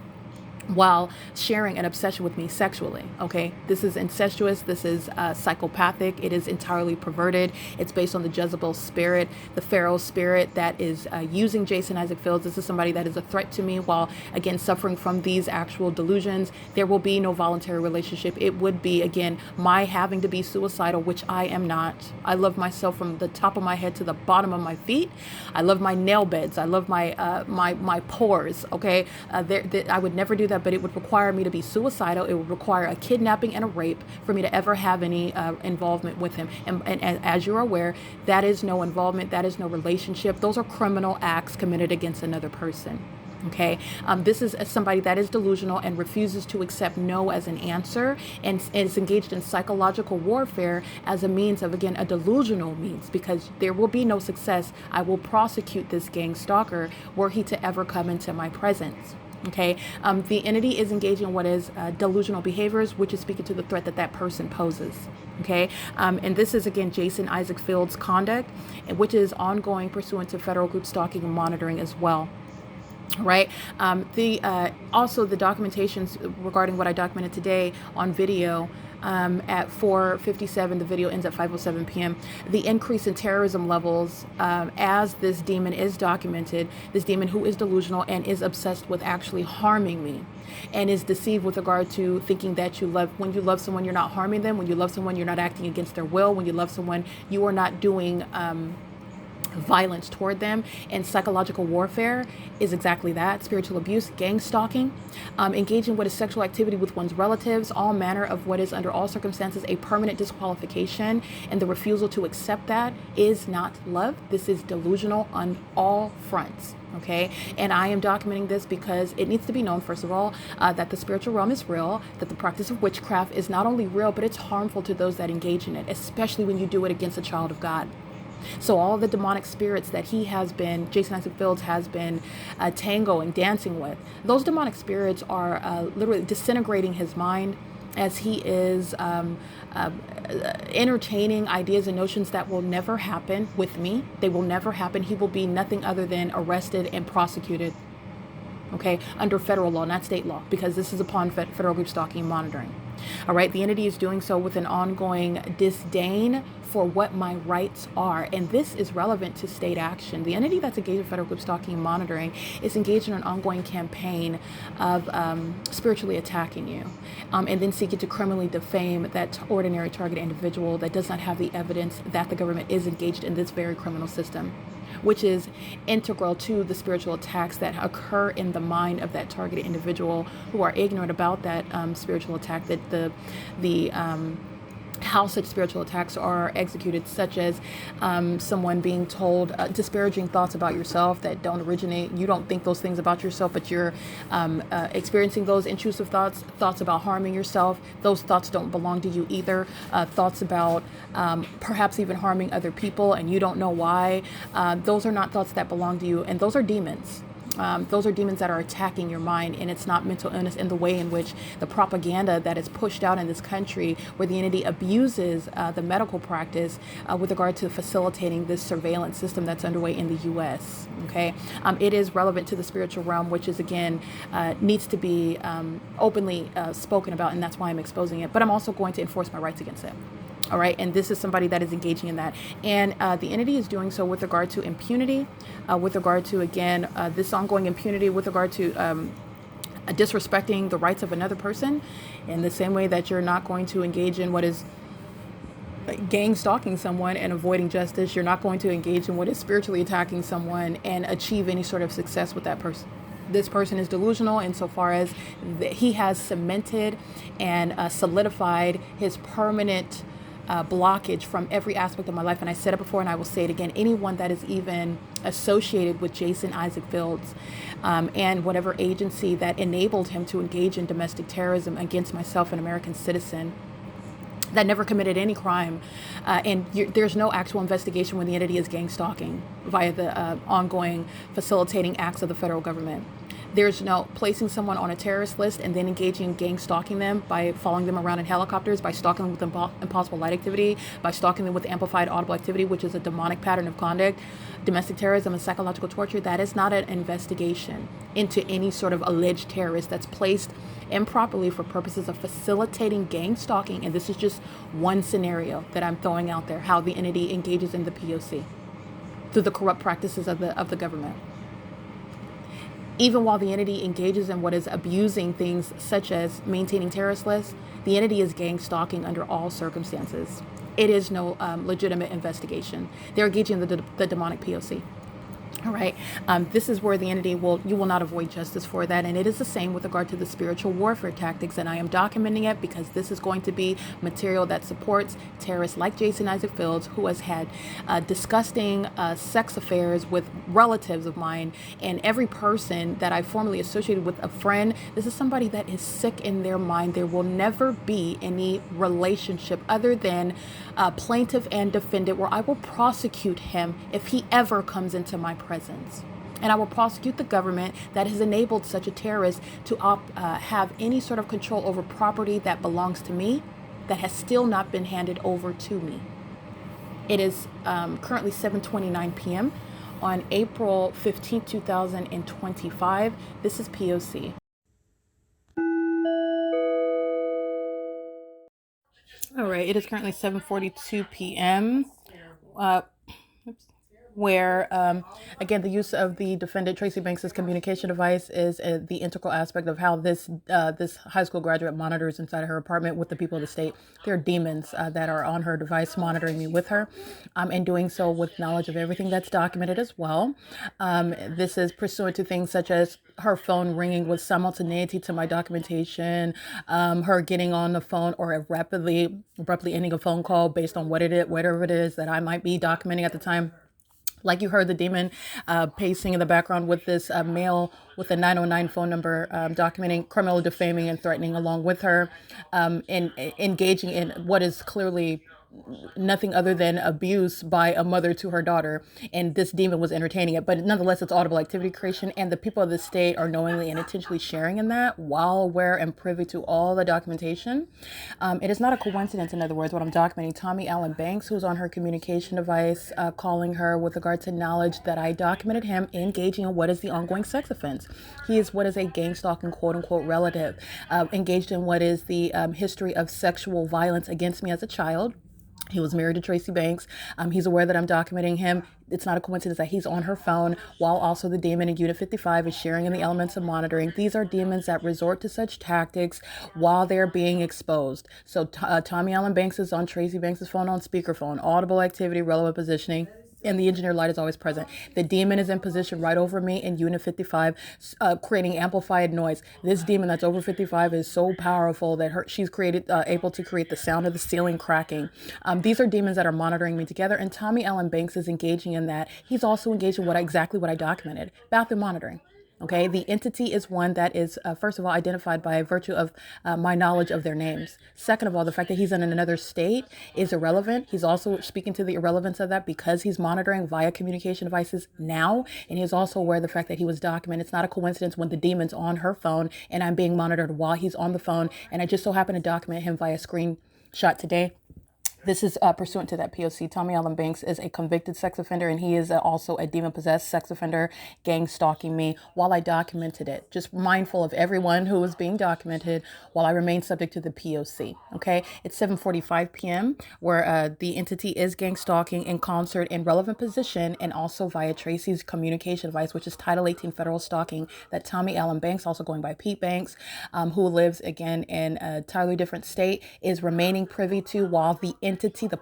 while sharing an obsession with me sexually. Okay, this is incestuous, this is psychopathic, it is entirely perverted. It's based on the Jezebel spirit, the Pharaoh spirit that is using Jason Isaac Fields. This is somebody that is a threat to me while, again, suffering from these actual delusions. There will be no voluntary relationship. It would be, again, my having to be suicidal, which I am not. I love myself from the top of my head to the bottom of my feet. I love my nail beds. I love my pores. Okay, I would never do that, but it would require me to be suicidal. It would require a kidnapping and a rape for me to ever have any involvement with him. And as you're aware, that is no involvement. That is no relationship. Those are criminal acts committed against another person. Okay, this is somebody that is delusional and refuses to accept no as an answer, and is engaged in psychological warfare as a means of, again, a delusional means, because there will be no success. I will prosecute this gang stalker were he to ever come into my presence. Okay, the entity is engaging in what is delusional behaviors, which is speaking to the threat that that person poses. Okay, and this is, again, Jason Isaac Fields' conduct, which is ongoing pursuant to federal group stalking and monitoring as well. Right. Also the documentations regarding what I documented today on video. At 4:57, the video ends at 5:07 p.m. The increase in terrorism levels as this demon is documented, this demon who is delusional and is obsessed with actually harming me, and is deceived with regard to thinking that when you love someone, you're not harming them. When you love someone, you're not acting against their will. When you love someone, you are not doing violence toward them. And psychological warfare is exactly that: spiritual abuse, gang stalking, engaging what is sexual activity with one's relatives, all manner of what is under all circumstances a permanent disqualification, and the refusal to accept that is not love. This is delusional on all fronts. Okay, and I am documenting this because it needs to be known, first of all, that the spiritual realm is real, that the practice of witchcraft is not only real, but it's harmful to those that engage in it, especially when you do it against a child of God. So all the demonic spirits that Jason Isaac Fields has been tangoing, dancing with, those demonic spirits are literally disintegrating his mind as he is entertaining ideas and notions that will never happen with me. They will never happen. He will be nothing other than arrested and prosecuted, okay, under federal law, not state law, because this is upon federal group stalking and monitoring. All right, the entity is doing so with an ongoing disdain for what my rights are, and this is relevant to state action. The entity that's engaged in federal group stalking and monitoring is engaged in an ongoing campaign of spiritually attacking you, and then seeking to criminally defame that ordinary target individual that does not have the evidence that the government is engaged in this very criminal system, which is integral to the spiritual attacks that occur in the mind of that targeted individual who are ignorant about that spiritual attack, that how such spiritual attacks are executed, such as someone being told disparaging thoughts about yourself that don't originate. You don't think those things about yourself, but you're experiencing those intrusive thoughts about harming yourself. Those thoughts don't belong to you either. Thoughts about perhaps even harming other people, and you don't know why. Those are not thoughts that belong to you, and those are demons. Those are demons that are attacking your mind, and it's not mental illness in the way in which the propaganda that is pushed out in this country, where the entity abuses the medical practice with regard to facilitating this surveillance system that's underway in the U.S. Okay, it is relevant to the spiritual realm, which is, again, needs to be openly spoken about, and that's why I'm exposing it. But I'm also going to enforce my rights against it. All right, and this is somebody that is engaging in that, and the entity is doing so with regard to impunity, with regard to, again, this ongoing impunity with regard to disrespecting the rights of another person, in the same way that you're not going to engage in what is gang stalking someone and avoiding justice. You're not going to engage in what is spiritually attacking someone and achieve any sort of success with that person. This person is delusional insofar as he has cemented and solidified his permanent blockage from every aspect of my life. And I said it before, and I will say it again: anyone that is even associated with Jason Isaac Fields and whatever agency that enabled him to engage in domestic terrorism against myself, an American citizen that never committed any crime, and there's no actual investigation when the entity is gang stalking via the ongoing facilitating acts of the federal government. There's no placing someone on a terrorist list and then engaging in gang stalking them by following them around in helicopters, by stalking them with impossible light activity, by stalking them with amplified audible activity, which is a demonic pattern of conduct, domestic terrorism, and psychological torture. That is not an investigation into any sort of alleged terrorist that's placed improperly for purposes of facilitating gang stalking. And this is just one scenario that I'm throwing out there, how the entity engages in the P.O.C. through the corrupt practices of the government. Even while the entity engages in what is abusing things such as maintaining terrorist lists, the entity is gang stalking under all circumstances. It is no legitimate investigation. They're engaging the demonic P.O.C. All right. This is where the entity you will not avoid justice for that. And it is the same with regard to the spiritual warfare tactics. And I am documenting it because this is going to be material that supports terrorists like Jason Isaac Fields, who has had disgusting sex affairs with relatives of mine, and every person that I formerly associated with a friend. This is somebody that is sick in their mind. There will never be any relationship other than plaintiff and defendant where I will prosecute him if he ever comes into my presence. And I will prosecute the government that has enabled such a terrorist to have any sort of control over property that belongs to me that has still not been handed over to me. It is currently 7:29 p.m. on April 15, 2025. This is P.O.C. All right, it is currently 7:42 p.m. Where, again, the use of the defendant Tracy Banks's communication device is the integral aspect of how this high school graduate monitors inside her apartment with the people of the state. There are demons that are on her device monitoring me with her, and doing so with knowledge of everything that's documented as well. This is pursuant to things such as her phone ringing with simultaneity to my documentation, her getting on the phone or abruptly ending a phone call based on whatever it is that I might be documenting at the time. Like you heard the demon pacing in the background with this male with a 909 phone number, documenting criminal defaming and threatening along with her, and engaging in what is clearly nothing other than abuse by a mother to her daughter. And this demon was entertaining it, but nonetheless, it's audible activity creation. And the people of the state are knowingly and intentionally sharing in that while aware and privy to all the documentation. It is not a coincidence, in other words, what I'm documenting. Tommy Allen Banks, who's on her communication device, calling her with regard to knowledge that I documented him engaging in what is the ongoing sex offense. He is what is a gang stalking quote unquote relative, engaged in what is the history of sexual violence against me as a child. He was married to Tracy Banks. He's aware that I'm documenting him. It's not a coincidence that he's on her phone while also the demon in Unit 55 is sharing in the elements of monitoring. These are demons that resort to such tactics while they're being exposed. So Tommy Allen Banks is on Tracy Banks' phone on speakerphone, audible activity, relevant positioning. And the engineer light is always present. The demon is in position right over me in Unit 55, creating amplified noise. This demon that's over 55 is so powerful that she's able to create the sound of the ceiling cracking. These are demons that are monitoring me together, and Tommy Allen Banks is engaging in that. He's also engaged in exactly what I documented, bathroom monitoring. Okay, the entity is one that is, first of all, identified by virtue of my knowledge of their names. Second of all, the fact that he's in another state is irrelevant. He's also speaking to the irrelevance of that because he's monitoring via communication devices now. And he's also aware of the fact that he was documented. It's not a coincidence when the demon's on her phone and I'm being monitored while he's on the phone. And I just so happen to document him via screenshot today. This is pursuant to that P.O.C. Tommy Allen Banks is a convicted sex offender, and he is also a demon-possessed sex offender, gang stalking me while I documented it. Just mindful of everyone who is being documented while I remain subject to the P.O.C. Okay, it's 7:45 p.m. where the entity is gang stalking in concert in relevant position and also via Tracy's communication device, which is Title 18 federal stalking that Tommy Allen Banks, also going by Pete Banks, who lives again in a entirely different state, is remaining privy to while the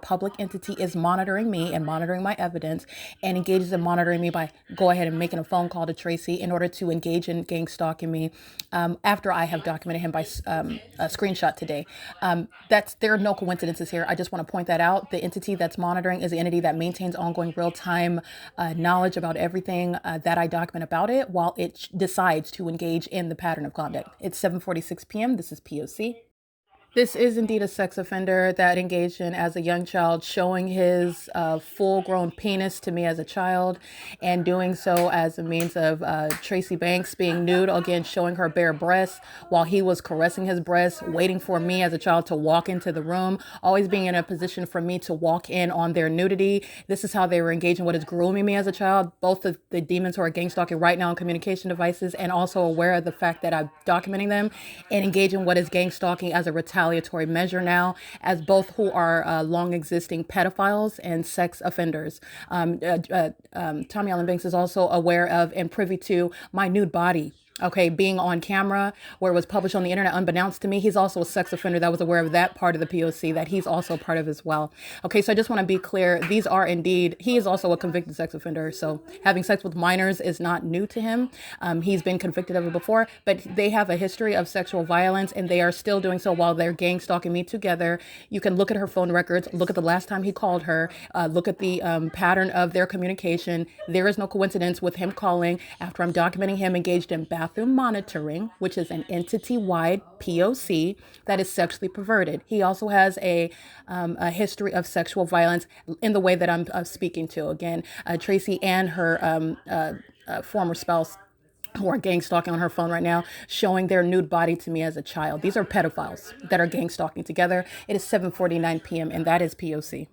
public entity is monitoring me and monitoring my evidence and engages in monitoring me by go ahead and making a phone call to Tracy in order to engage in gang stalking me after I have documented him by a screenshot today. There are no coincidences here. I just want to point that out. The entity that's monitoring is the entity that maintains ongoing real-time knowledge about everything that I document about it while it decides to engage in the pattern of conduct. It's 7:46 p.m. This is P.O.C. This is indeed a sex offender that engaged in as a young child, showing his full-grown penis to me as a child, and doing so as a means of Tracy Banks being nude, again showing her bare breasts while he was caressing his breasts, waiting for me as a child to walk into the room, always being in a position for me to walk in on their nudity. This is how they were engaging what is grooming me as a child. Both of the demons who are gang stalking right now on communication devices, and also aware of the fact that I'm documenting them and engaging what is gang stalking as a retaliatory measure now, as both who are long existing pedophiles and sex offenders. Tommy Allen Banks is also aware of and privy to my nude body. Okay, being on camera where it was published on the internet unbeknownst to me. He's also a sex offender that was aware of that part of the P.O.C. that he's also part of as well. Okay, so I just want to be clear. These are indeed, he is also a convicted sex offender. So having sex with minors is not new to him. He's been convicted of it before, but they have a history of sexual violence, and they are still doing so while they're gang stalking me together. You can look at her phone records, look at the last time he called her, look at the pattern of their communication. There is no coincidence with him calling after I'm documenting him engaged in bathroom monitoring, which is an entity-wide P.O.C. that is sexually perverted. He also has a history of sexual violence in the way that I'm speaking to. Again, Tracy and her former spouse, who are gang stalking on her phone right now, showing their nude body to me as a child. These are pedophiles that are gang stalking together. It is 7:49 p.m. and that is P.O.C.